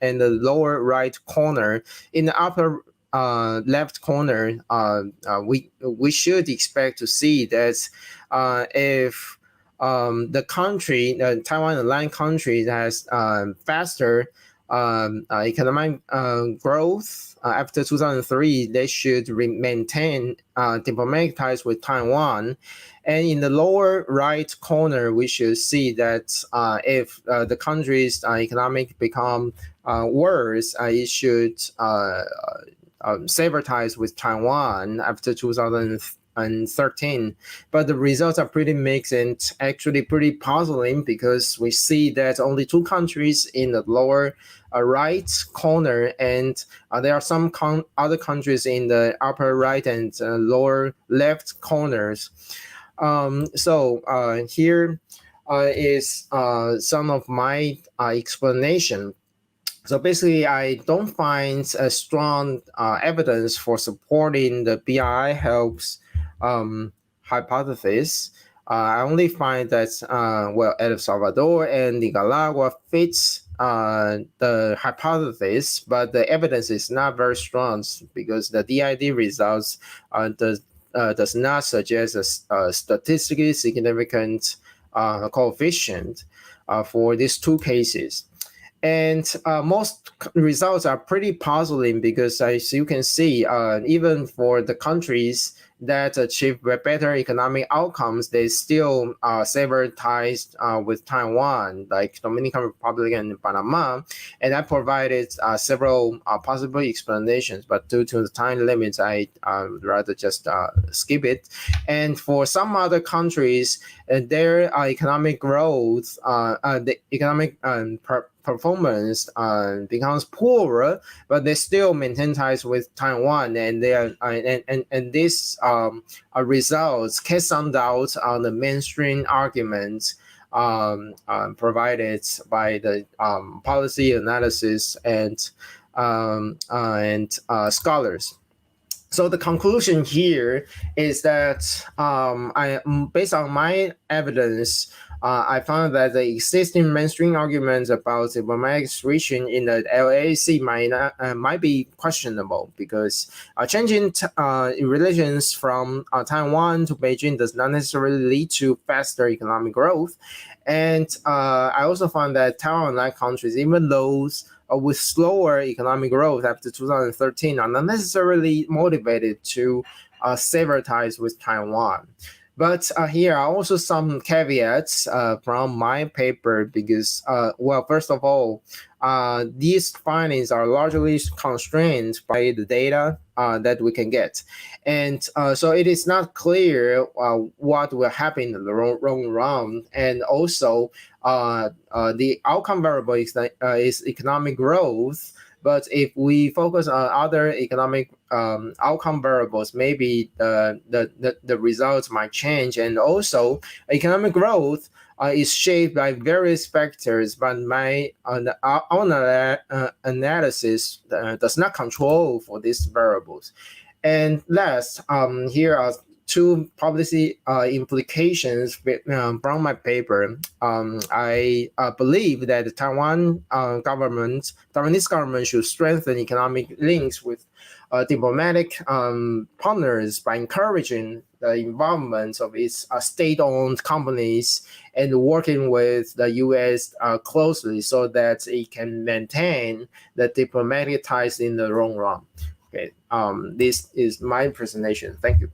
and the lower right corner. In the upper left corner, we should expect to see that if the country, the Taiwan aligned country, has faster economic growth after 2003, they should maintain diplomatic ties with Taiwan. And in the lower right corner, we should see that if the country's economic become worse, it should sever ties with Taiwan after 2013. But the results are pretty mixed and actually pretty puzzling, because we see that only two countries in the lower right corner, and there are some other countries in the upper right and lower left corners. So here is some of my explanation. So basically, I don't find a strong evidence for supporting the BRI helps hypothesis. I only find that El Salvador and Nicaragua fits the hypothesis, but the evidence is not very strong, because the DID results does not suggest a statistically significant coefficient for these two cases. And most results are pretty puzzling, because as you can see, even for the countries that achieve better economic outcomes, they still sever ties with Taiwan, like Dominican Republic and Panama. And I provided several possible explanations, but due to the time limits, I rather just skip it. And for some other countries, their economic growth, the economic performance becomes poorer, but they still maintain ties with Taiwan, and they are and this results cast some doubt on the mainstream arguments provided by the policy analysis and scholars. So the conclusion here is that based on my evidence, I found that the existing mainstream arguments about diplomatic switching in the LAC might be questionable, because changing relations from Taiwan to Beijing does not necessarily lead to faster economic growth. And I also found that Taiwan-like countries, even those with slower economic growth after 2013, are not necessarily motivated to sever ties with Taiwan. But here are also some caveats from my paper, because, well, first of all, these findings are largely constrained by the data that we can get. And so it is not clear what will happen in the long run. And also, the outcome variable is economic growth. But if we focus on other economic outcome variables, maybe the results might change. And also, economic growth is shaped by various factors, but my analysis does not control for these variables. And last, here are two policy implications from my paper. I believe that the Taiwanese government should strengthen economic links with diplomatic partners by encouraging the involvement of its state-owned companies and working with the U.S. Closely, so that it can maintain the diplomatic ties in the long run. Okay, this is my presentation. Thank you.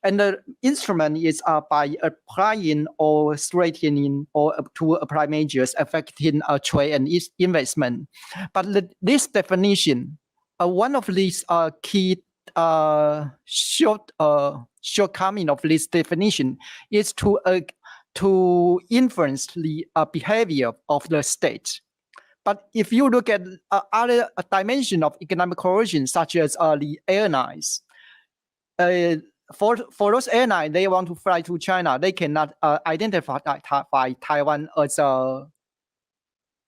And the instrument is by applying or straightening or to apply measures affecting trade and investment. But this definition, one of these key shortcoming of this definition is to influence the behavior of the state. But if you look at other dimension of economic coercion, such as the airlines, for those airlines, they want to fly to China, they cannot identify Taiwan as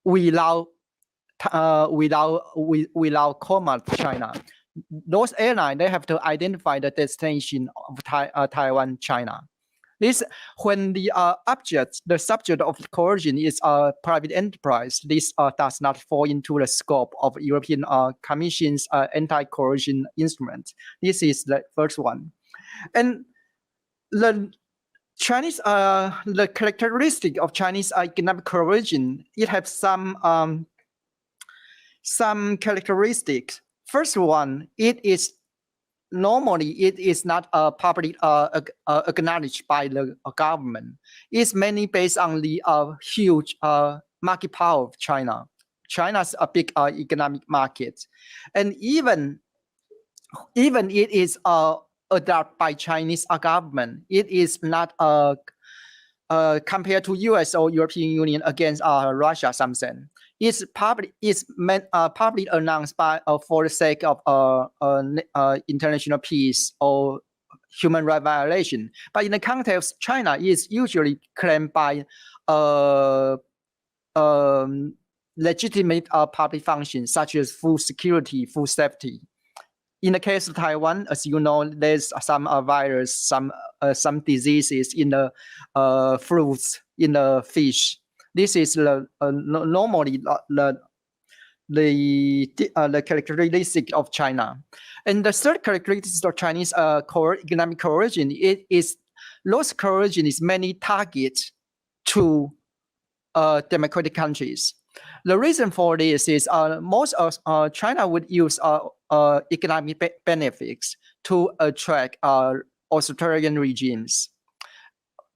without comma China. Those airlines, they have to identify the destination of Taiwan, China. This, when the subject of the coercion is a private enterprise, this does not fall into the scope of European Commission's anti-coercion instrument. This is the first one. And the Chinese, the characteristic of Chinese economic coercion, it has some characteristics. First one, it is not publicly acknowledged by the government. It's mainly based on the huge market power of China. China's a big economic market, and even it is adopted by Chinese government, it is not compared to U.S. or European Union against Russia something. It's publicly announced by for the sake of international peace or human rights violation. But in the context of China, is usually claimed by legitimate public functions such as food security, food safety. In the case of Taiwan, as you know, there's some virus, some diseases in the fruits, in the fish. This is normally the characteristic of China. And the third characteristic of Chinese economic coercion, those coercion is mainly targeted to democratic countries. The reason for this is most of China would use economic benefits to attract authoritarian regimes,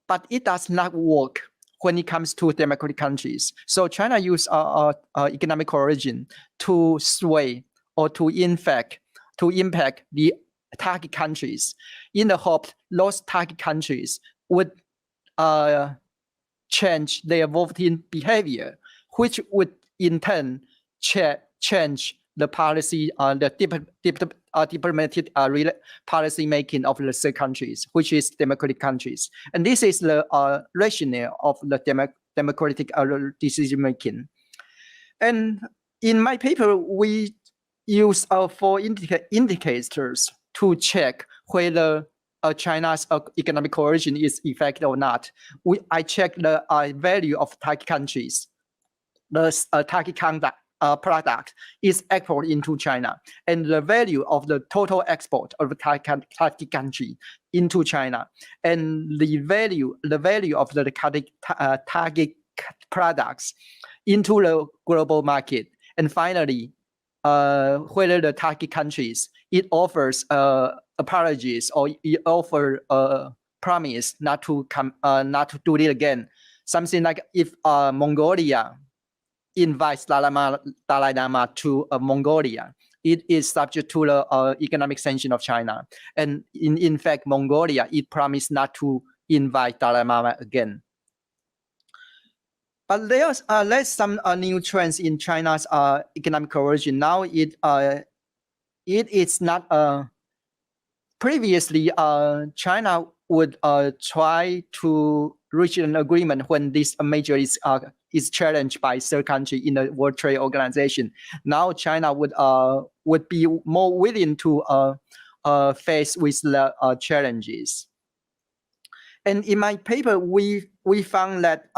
but it does not work when it comes to democratic countries. So China use economic coercion to sway or to impact the target countries, in the hope those target countries would change their voting behavior, which would in turn change the policy, the diplomatic policy making of the third countries, which is democratic countries. And this is the rationale of the democratic decision making. And in my paper, we use 4 indicators to check whether China's economic coercion is effective or not. I check the value of target countries. The target product is exported into China, and the value of the total export of the target country into China, and the value of the target products into the global market, and finally, whether the target countries it offers apologies or it offer promise not to do it again. Something like if Mongolia invites Dalai Lama to Mongolia, it is subject to the economic sanction of China. And in fact, Mongolia, it promised not to invite Dalai Lama again. But there's some new trends in China's economic coercion. Now it is not, previously China would try to reach an agreement when this measure is challenged by third country in the World Trade Organization. Now China would be more willing to face with the challenges. And in my paper, we found that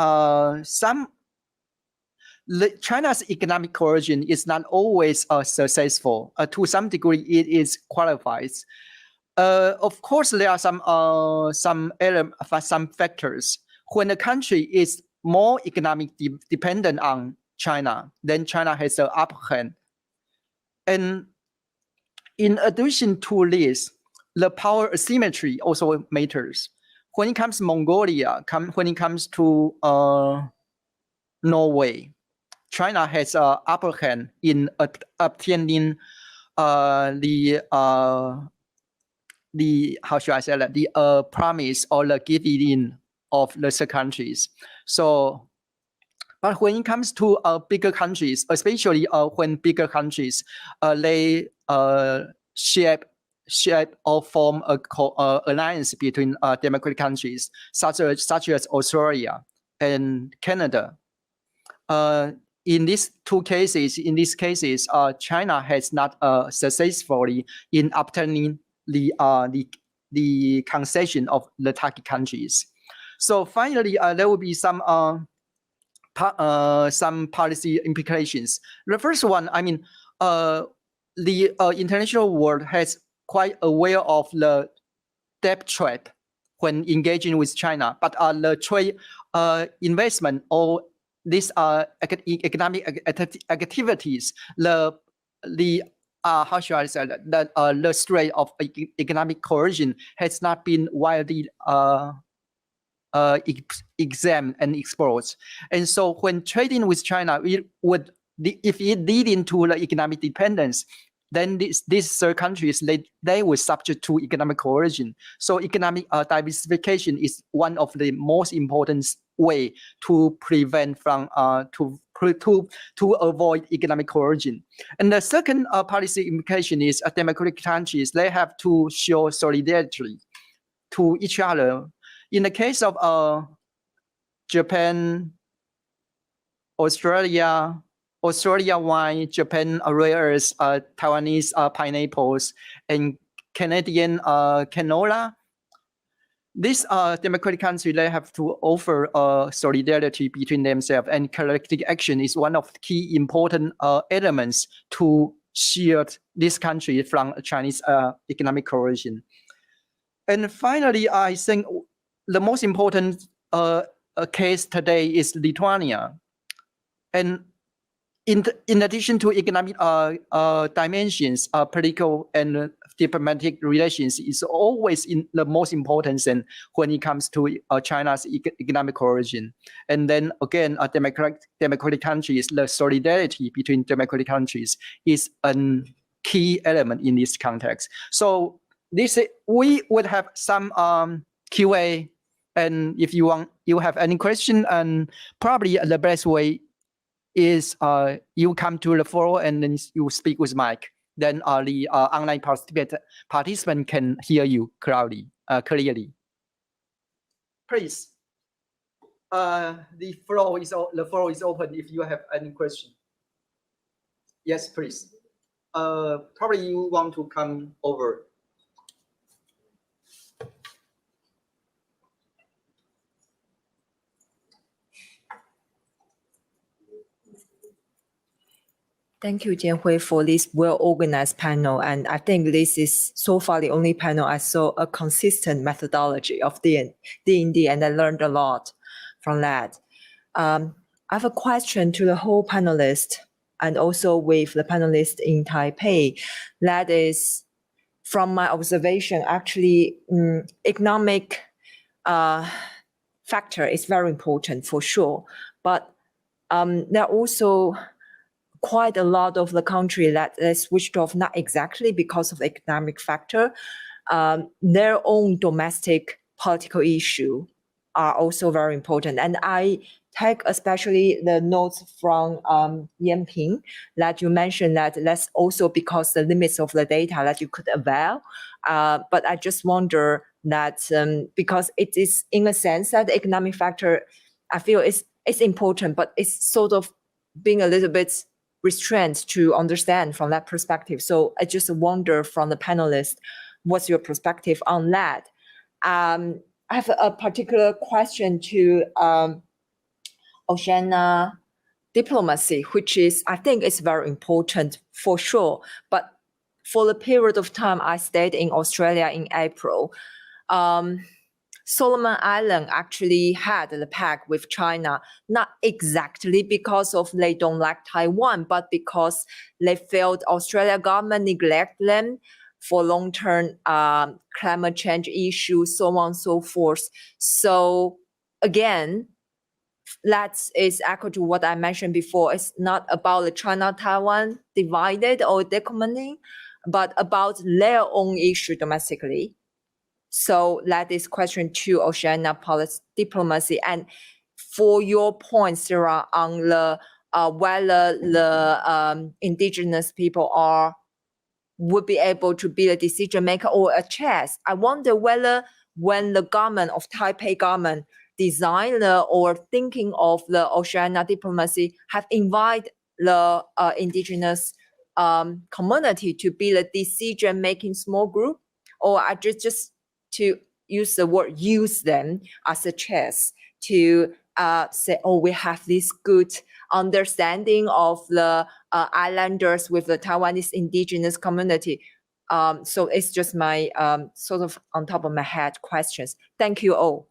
China's economic coercion is not always successful. To some degree, it is qualified. Of course, there are some factors. When a country is more economically dependent on China, then China has the upper hand. And in addition to this, the power asymmetry also matters. When it comes to Mongolia, when it comes to Norway, China has an upper hand in obtaining the how should I say that, the promise or the giving in of the third countries. So, but when it comes to bigger countries, especially when bigger countries they shape shape or form a alliance between democratic countries such as Australia and Canada. In these cases, China has not successfully in obtaining the concession of the target countries. So finally, there will be some policy implications. The first one, I mean, the international world has quite aware of the debt trap when engaging with China, but the trade investment or these economic activities, the how should I say that the threat of economic coercion has not been widely examined and exposed. And so when trading with China, if it lead into the economic dependence, then these third countries, they were subject to economic coercion. So economic diversification is one of the most important way to prevent from to avoid economic coercion. And the second policy implication is democratic countries, they have to show solidarity to each other. In the case of Japan, Australia wine, Japan rare earths, Taiwanese pineapples, and Canadian canola. These democratic countries, they have to offer solidarity between themselves, and collective action is one of the key important elements to shield this country from Chinese economic coercion. And finally, I think the most important case today is Lithuania. And in addition to economic dimensions, political and diplomatic relations is always in the most important and when it comes to China's economic coercion. And then again, democratic countries, the solidarity between democratic countries is a key element in this context. So we would have some QA, and if you have any question, and probably the best way is you come to the floor and then you speak with Mike. Then the online participant can hear you clearly. Please, the floor is open if you have any question. Yes, please. Probably you want to come over. Thank you, Jianhui, for this well-organized panel. And I think this is so far the only panel I saw a consistent methodology of D&D, and I learned a lot from that. I have a question to the whole panelist and also with the panelists in Taipei. That is, from my observation, actually, economic factor is very important for sure. But there are also quite a lot of the country that is switched off, not exactly because of the economic factor. Their own domestic political issue are also very important. And I take especially the notes from Yan Ping that you mentioned that that's also because the limits of the data that you could avail. But I just wonder that because it is in a sense that the economic factor, I feel it's important, but it's sort of being a little bit restrained to understand from that perspective. So I just wonder from the panelists, what's your perspective on that? I have a particular question to Oceania diplomacy, which is, I think it's very important for sure. But for the period of time I stayed in Australia in April, Solomon Island actually had the pact with China, not exactly because of they don't like Taiwan, but because they felt Australia government neglect them for long-term climate change issues, so on and so forth. So again, that is echo to what I mentioned before. It's not about the China-Taiwan divided or decommissioning, but about their own issue domestically. So that is question 2, Oceania policy diplomacy. And for your point, Sarah, on the whether the indigenous people are would be able to be a decision maker or a chess. I wonder whether when the government of Taipei government design or thinking of the Oceania diplomacy have invited the indigenous community to be the decision making small group, or I just to use the word use them as a chess to say, oh, we have this good understanding of the islanders with the Taiwanese indigenous community. So it's just my sort of on top of my head questions. Thank you all.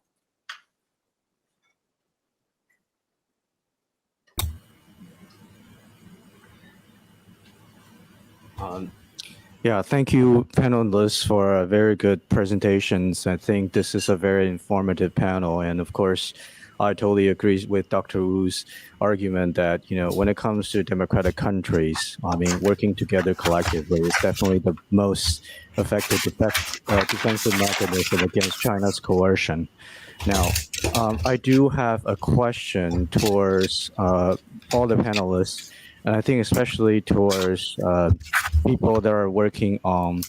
Yeah, thank you, panelists, for very good presentations. I think this is a very informative panel. And of course, I totally agree with Dr. Wu's argument that, when it comes to democratic countries, working together collectively is definitely the most effective defensive mechanism against China's coercion. Now, I do have a question towards all the panelists, and I think especially towards people that are working on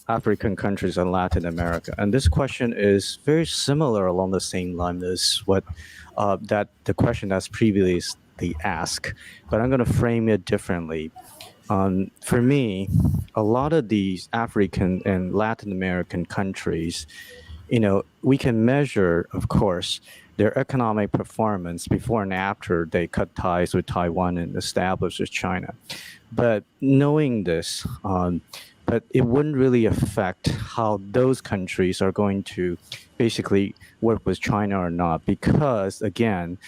African countries and Latin America. And this question is very similar along the same line as what the question that's previously asked, but I'm going to frame it differently. For me, a lot of these African and Latin American countries, we can measure, of course, their economic performance before and after they cut ties with Taiwan and established with China. But knowing this, but it wouldn't really affect how those countries are going to basically work with China or not, because again,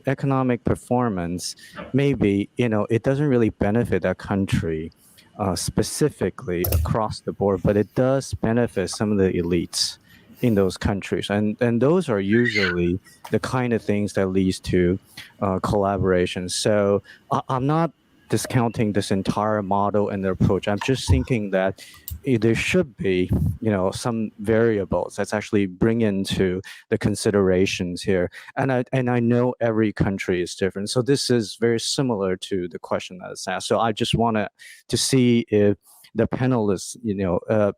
economic performance, maybe, it doesn't really benefit that country specifically across the board, but it does benefit some of the elites in those countries. And those are usually the kind of things that leads to collaboration. So I'm not discounting this entire model and the approach. I'm just thinking that there should be, some variables that's actually bring into the considerations here. And I know every country is different. So this is very similar to the question that is asked. So I just wanted to see if the panelists,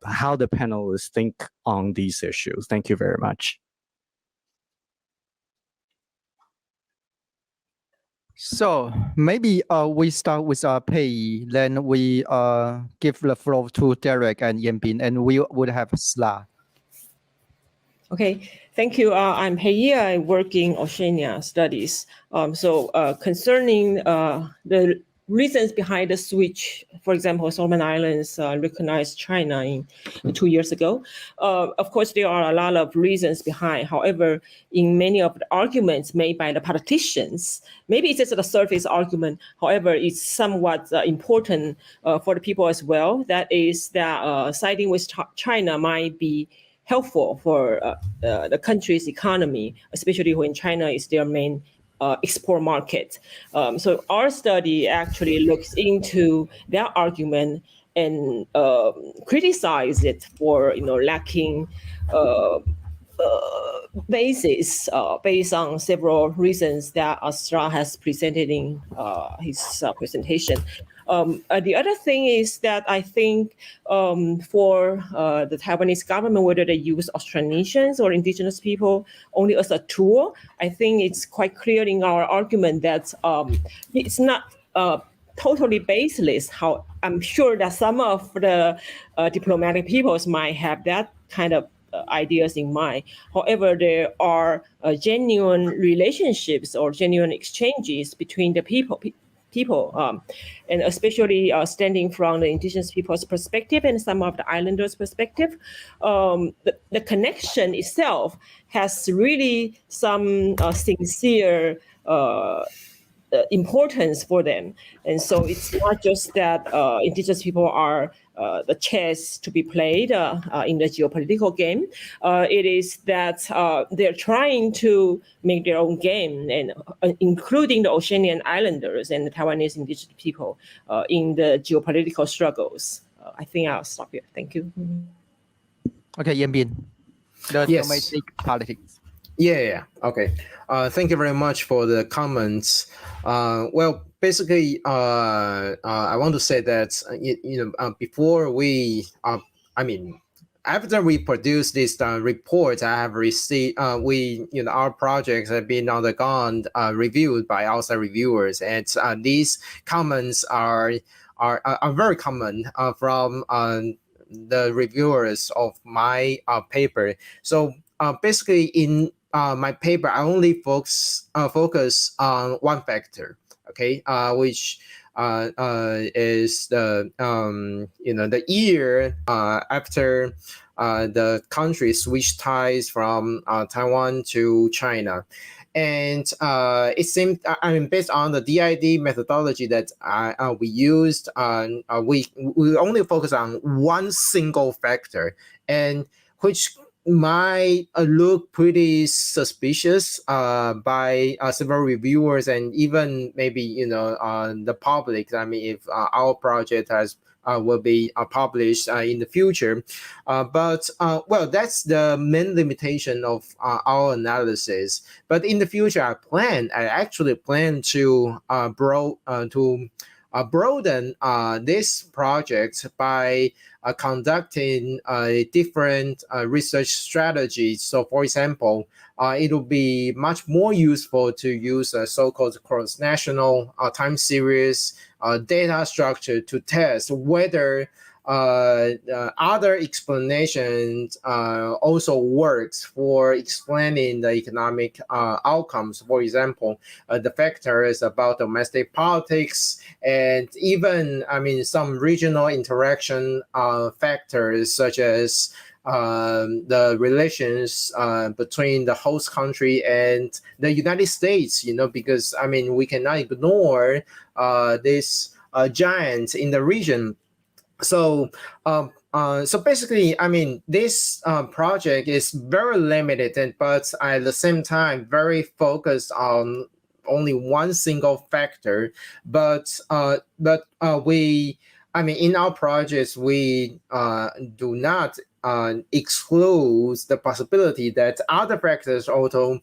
how the panelists think on these issues. Thank you very much. So maybe we start with Pei, then we give the floor to Derek and Yanbin, and we would have Sla. Okay, thank you. I'm Pei. I work in Oceania Studies. Concerning the reasons behind the switch, for example, Solomon Islands recognized China 2 years ago. Of course, there are a lot of reasons behind. However, in many of the arguments made by the politicians, maybe it's just a surface argument. However, it's somewhat important for the people as well. That is that siding with China might be helpful for the country's economy, especially when China is their main export market. So our study actually looks into that argument and criticize it for lacking basis based on several reasons that Astra has presented in his presentation. The other thing is that I think for the Taiwanese government, whether they use Austronesians or indigenous people only as a tool, I think it's quite clear in our argument that it's not totally baseless. How I'm sure that some of the diplomatic peoples might have that kind of ideas in mind. However, there are genuine relationships or genuine exchanges between the people, and especially standing from the indigenous people's perspective and some of the islanders' perspective, the connection itself has really some sincere importance for them. And so it's not just that indigenous people are the chess to be played in the geopolitical game. It is that they're trying to make their own game, and including the Oceanian islanders and the Taiwanese indigenous people in the geopolitical struggles. I think I'll stop here. Thank you. Okay, Yanbin, the Yes. domestic politics. Yeah. Okay. Thank you very much for the comments. Well, basically, I want to say that before we, after we produce this report, I have received our projects have been undergone reviewed by outside reviewers, and these comments are very common from the reviewers of my paper. So basically, in my paper, I only focus on one factor, okay, which is the the year after the country switched ties from Taiwan to China. And it seemed, based on the DID methodology that we used, we only focus on one single factor, and which might look pretty suspicious by several reviewers and even maybe the public. I mean, if our project will be published in the future, but that's the main limitation of our analysis. But in the future, I actually plan to broaden this project by conducting different research strategies. So, for example, it will be much more useful to use a so-called cross-national time series data structure to test whether other explanations also works for explaining the economic outcomes. For example, the factors about domestic politics and even, some regional interaction factors such as the relations between the host country and the United States, because, we cannot ignore this giant in the region. So basically, this project is very limited, but at the same time, very focused on only one single factor. But we, in our projects, we do not exclude the possibility that other factors also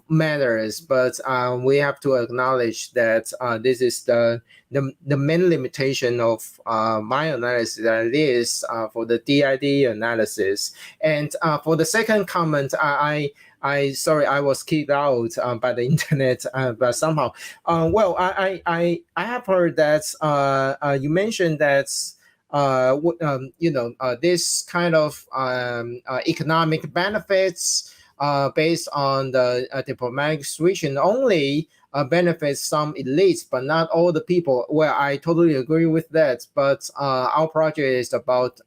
matters. But we have to acknowledge that this is the main limitation of my analysis, that is for the DID analysis. And for the second comment, I was kicked out by the internet, but somehow, I have heard that you mentioned that this kind of economic benefits based on the diplomatic switching only benefits some elites, but not all the people. Well, I totally agree with that. But our project is about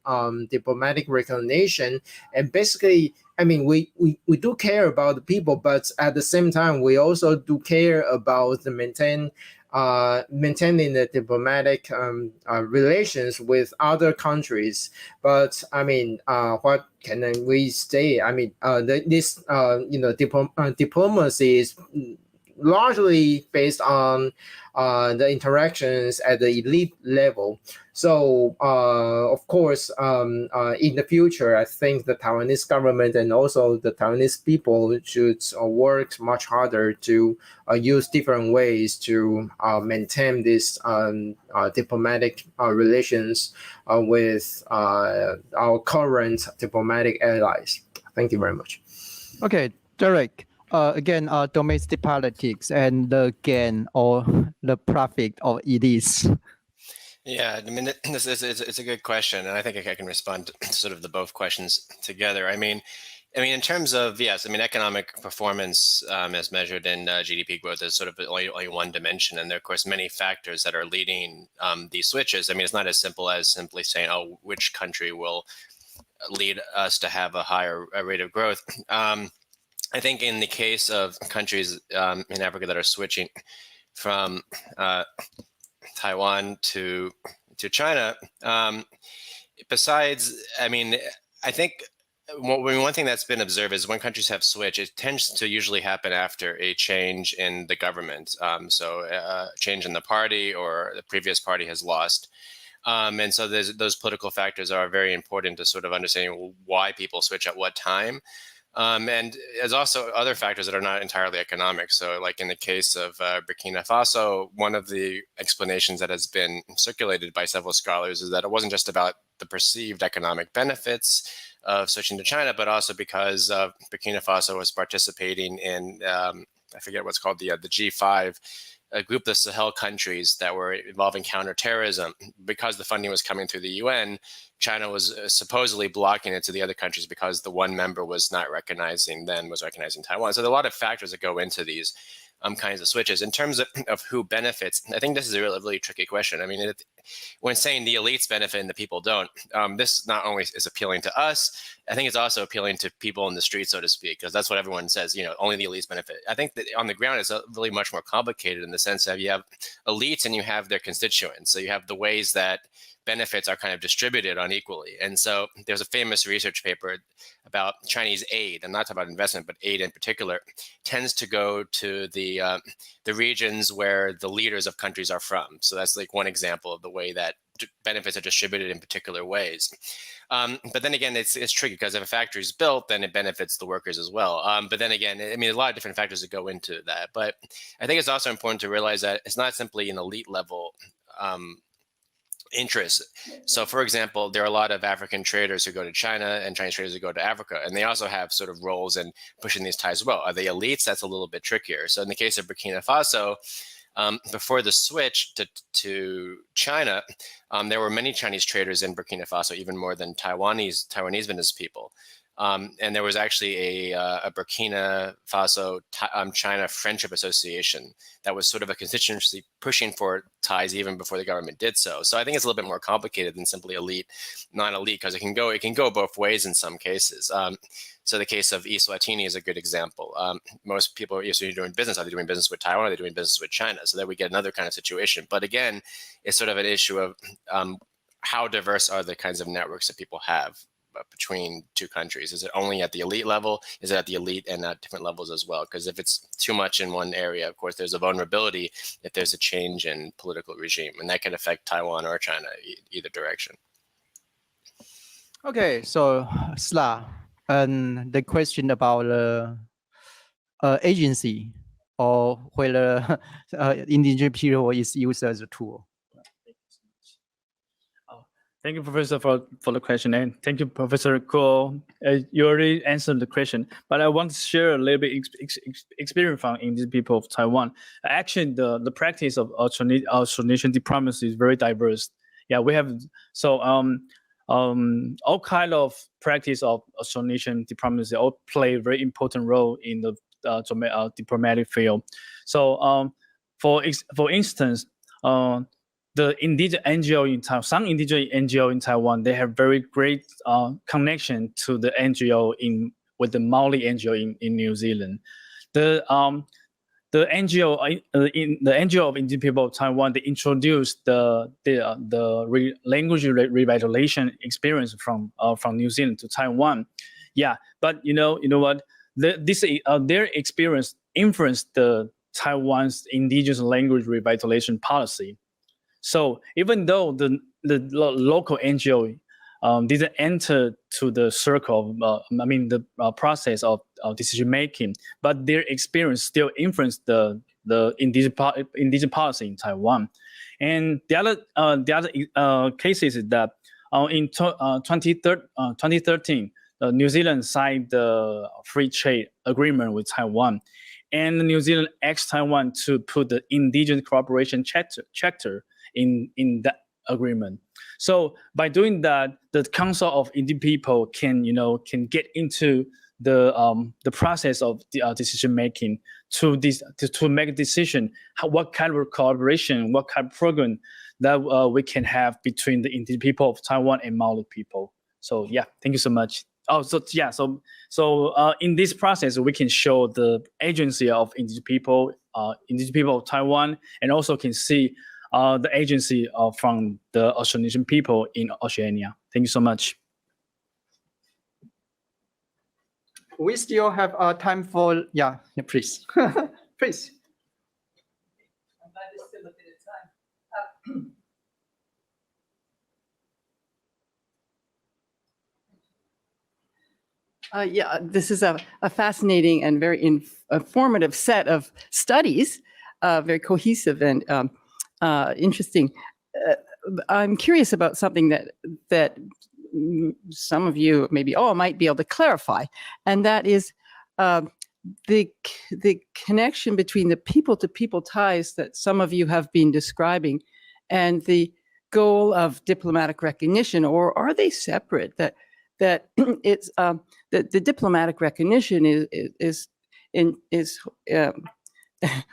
diplomatic recognition, and basically, we do care about the people, but at the same time, we also do care about the maintaining the diplomatic relations with other countries. But what can we say? This diplomacy is largely based on the interactions at the elite level. So, of course, in the future, I think the Taiwanese government and also the Taiwanese people should work much harder to use different ways to maintain this diplomatic relations with our current diplomatic allies. Thank you very much. Okay, Derek. Again, domestic politics and the gain or the profit of elites. Yeah, it's a good question, and I think I can respond to sort of the both questions together. In terms of, yes, economic performance as measured in GDP growth is sort of only one dimension, and there are, of course, many factors that are leading these switches. It's not as simple as simply saying, oh, which country will lead us to have a higher rate of growth. I think in the case of countries in Africa that are switching from Taiwan to China, besides, I think one thing that's been observed is when countries have switched, it tends to usually happen after a change in the government. So a change in the party or the previous party has lost. And so those political factors are very important to sort of understanding why people switch at what time. And there's also other factors that are not entirely economic. So like in the case of Burkina Faso, one of the explanations that has been circulated by several scholars is that it wasn't just about the perceived economic benefits of switching to China, but also because Burkina Faso was participating in, I forget what's called the G5, a group of Sahel countries that were involving counterterrorism. Because the funding was coming through the UN, China was supposedly blocking it to the other countries because the one member was not recognizing Taiwan. So there are a lot of factors that go into these kinds of switches. In terms of who benefits, I think this is a really, really tricky question. I mean, when saying the elites benefit and the people don't, this not only is appealing to us, I think it's also appealing to people in the street, so to speak, because that's what everyone says, only the elites benefit. I think that on the ground, it's really much more complicated in the sense that you have elites and you have their constituents. So you have the ways that benefits are kind of distributed unequally. And so there's a famous research paper about Chinese aid, and not talking about investment, but aid in particular, tends to go to the regions where the leaders of countries are from. So that's like one example of the way that benefits are distributed in particular ways. But then again, it's tricky because if a factory is built, then it benefits the workers as well. But then again, I mean, a lot of different factors that go into that. But I think it's also important to realize that it's not simply an elite level interest. So for example, there are a lot of African traders who go to China and Chinese traders who go to Africa, and they also have sort of roles in pushing these ties as well. Are they elites? That's a little bit trickier. So in the case of Burkina Faso, before the switch to China, there were many Chinese traders in Burkina Faso, even more than Taiwanese business people. And there was actually a Burkina Faso China Friendship Association that was sort of a constituency pushing for ties even before the government did so. So I think it's a little bit more complicated than simply elite, non-elite, because it can go both ways in some cases. So the case of Eswatini is a good example. Most people, if you're doing business, are they doing business with Taiwan or are they doing business with China? So that we get another kind of situation. But again, it's sort of an issue of how diverse are the kinds of networks that people have between two countries. Is it only at the elite level? Is it at the elite and at different levels as well? Because if it's too much in one area, of course, there's a vulnerability if there's a change in political regime, and that can affect Taiwan or China either direction. Okay, so Sla, and the question about agency or whether indigenous people is used as a tool. Thank you, Professor, for the question, and thank you, Professor Kuo. You already answered the question, but I want to share a little bit experience from indigenous people of Taiwan. Actually, the practice of Austronesian diplomacy is very diverse. Yeah, we have all kind of practice of Austronesian diplomacy all play a very important role in the diplomatic field. So, for instance, the indigenous NGO in Taiwan, some indigenous NGO in Taiwan, they have very great connection to the NGO with the Maori NGO in New Zealand. The NGO the NGO of indigenous people of Taiwan, they introduced the language revitalization experience from New Zealand to Taiwan. Yeah, but you know what? Their experience influenced the Taiwan's indigenous language revitalization policy. So even though the local NGO didn't enter to the circle of, the process of decision making, but their experience still influenced the indigenous policy in Taiwan. And the other cases is that in 2013, New Zealand signed the free trade agreement with Taiwan, and New Zealand asked Taiwan to put the indigenous cooperation chapter in that agreement. So by doing that, the Council of Indigenous People can get into the process of decision making to make a decision what kind of cooperation, what kind of program that we can have between the indigenous people of Taiwan and Maori people. So yeah, thank you so much. So in this process, we can show the agency of indigenous people of Taiwan, and also can see the agency from the Austronesian people in Oceania. Thank you so much. We still have time for, please. Please. I'm glad there's still a bit of time. Yeah, this is a fascinating and very informative set of studies, very cohesive and interesting. I'm curious about something that some of you, maybe all, might be able to clarify, and that is the connection between the people-to-people ties that some of you have been describing and the goal of diplomatic recognition, or are they separate? That it's that the diplomatic recognition is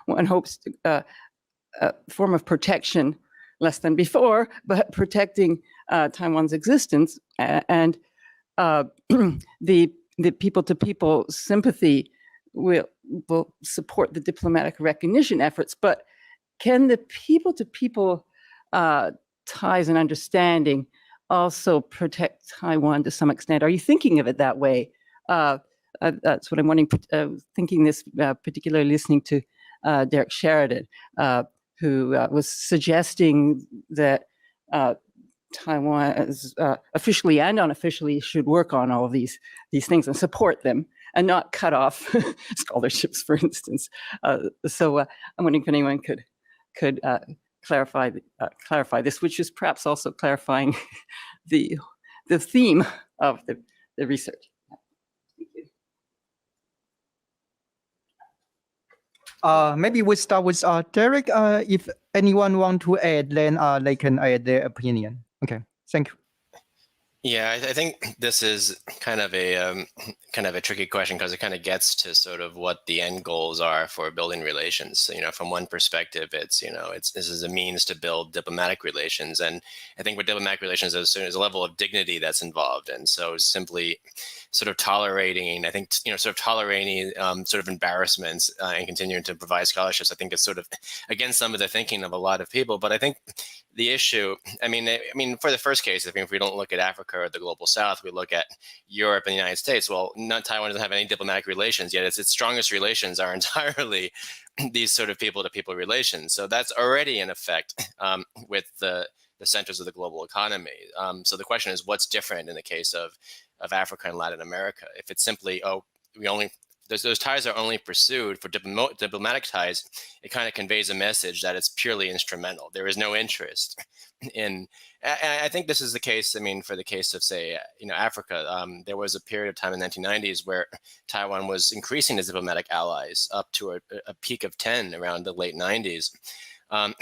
one hopes a form of protection, less than before, but protecting Taiwan's existence, and the people-to-people sympathy will support the diplomatic recognition efforts. But can the people-to-people ties and understanding also protect Taiwan to some extent? Are you thinking of it that way? That's what I'm wondering, thinking this, particularly listening to Derek Sheridan, who was suggesting that Taiwan officially and unofficially should work on all of these things and support them and not cut off scholarships, for instance. So I'm wondering if anyone could clarify this, which is perhaps also clarifying the theme of the research. Thank you. Maybe we start with Derek. If anyone want to add, then they can add their opinion. Okay, thank you. Yeah, I think this is kind of a tricky question because it kind of gets to sort of what the end goals are for building relations. From one perspective, this is a means to build diplomatic relations, and I think with diplomatic relations, there's a level of dignity that's involved, and so simply sort of tolerating, sort of embarrassments and continuing to provide scholarships, I think is sort of against some of the thinking of a lot of people. But I think the issue, I mean, for the first case, I think if we don't look at Africa or the global South, we look at Europe and the United States. Well, Taiwan doesn't have any diplomatic relations, yet its strongest relations are entirely these sort of people-to-people relations. So that's already in effect with the centers of the global economy. So the question is, what's different in the case of Africa and Latin America? If it's simply, those ties are only pursued for diplomatic ties, it kind of conveys a message that it's purely instrumental. There is no interest in, and I think this is the case, for the case of, say, Africa, there was a period of time in the 1990s where Taiwan was increasing its diplomatic allies up to a peak of 10 around the late 90s.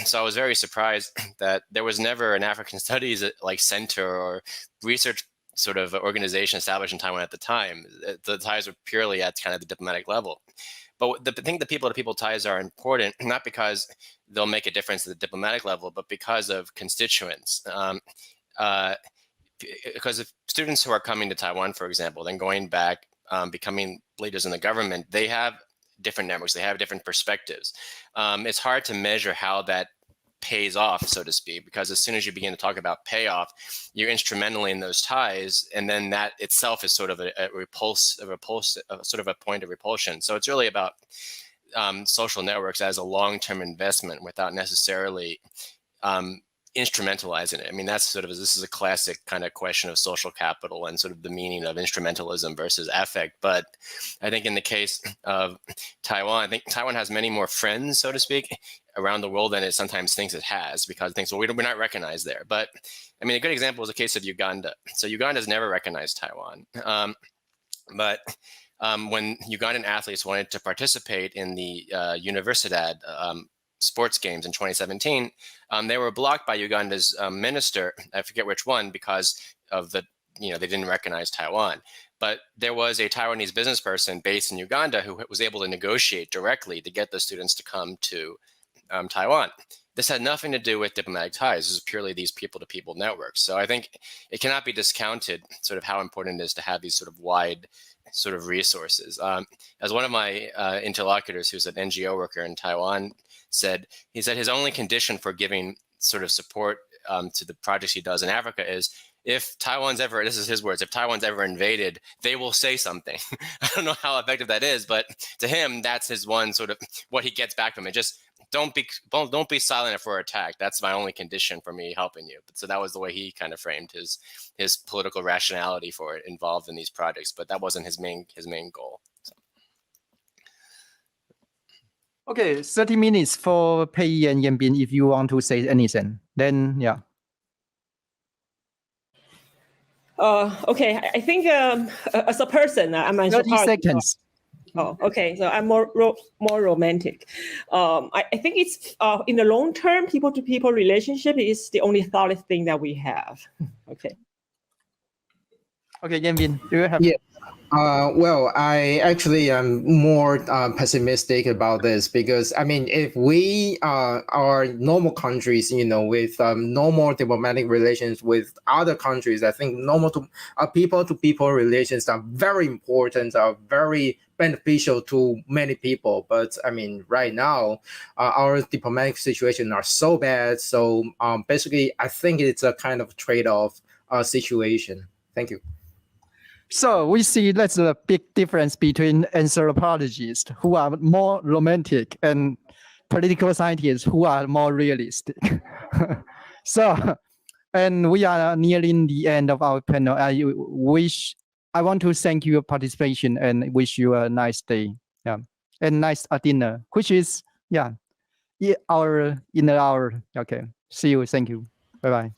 So I was very surprised that there was never an African studies center or research sort of organization established in Taiwan at the time. The ties were purely at kind of the diplomatic level. But I think the people-to-people ties are important, not because they'll make a difference at the diplomatic level, but because of constituents. Because if students who are coming to Taiwan, for example, then going back, becoming leaders in the government, they have different networks, they have different perspectives. It's hard to measure how that pays off, so to speak, because as soon as you begin to talk about payoff, you're instrumental in those ties, and then that itself is sort of a sort of a point of repulsion. So it's really about social networks as a long-term investment without necessarily instrumentalizing it. This is a classic kind of question of social capital and sort of the meaning of instrumentalism versus affect. But I think in the case of Taiwan, I think Taiwan has many more friends, so to speak, around the world than it sometimes thinks it has, because it thinks, well, we're not recognized there. But a good example is the case of Uganda. So Uganda's never recognized Taiwan. But when Ugandan athletes wanted to participate in the Universidad sports games in 2017, they were blocked by Uganda's minister, I forget which one, because of they didn't recognize Taiwan. But there was a Taiwanese business person based in Uganda who was able to negotiate directly to get the students to come to Taiwan. This had nothing to do with diplomatic ties. This is purely these people-to-people networks. So I think it cannot be discounted sort of how important it is to have these sort of wide sort of resources. As one of my interlocutors, who's an NGO worker in Taiwan, said his only condition for giving sort of support to the projects he does in Africa is if Taiwan's ever, this is his words, if Taiwan's ever invaded, they will say something. I don't know how effective that is, but to him, that's his one sort of what he gets back from it. Just don't be silent if we're attacked. That's my only condition for me helping you. So that was the way he kind of framed his political rationality for it involved in these projects, but that wasn't his main goal. So. Okay, 30 minutes for Pei and Yanbin if you want to say anything. Then yeah. Okay, I think as a person, I'm 30 seconds. Oh, okay. So I'm more romantic. I think it's in the long term, people-to-people relationship is the only solid thing that we have. Okay. Okay, Yanbin, do you have? Yeah. Well, I actually am more pessimistic about this because I mean, if we are normal countries, with normal diplomatic relations with other countries, I think normal people-to-people relations are very important, are very beneficial to many people. But I mean, right now, our diplomatic situation are so bad. So basically, I think it's a kind of trade-off situation. Thank you. So we see that's a big difference between anthropologists who are more romantic and political scientists who are more realistic. So, and we are nearing the end of our panel. I want to thank you for participation and wish you a nice day. Yeah, and nice dinner, which is in an hour. Okay, see you. Thank you. Bye bye.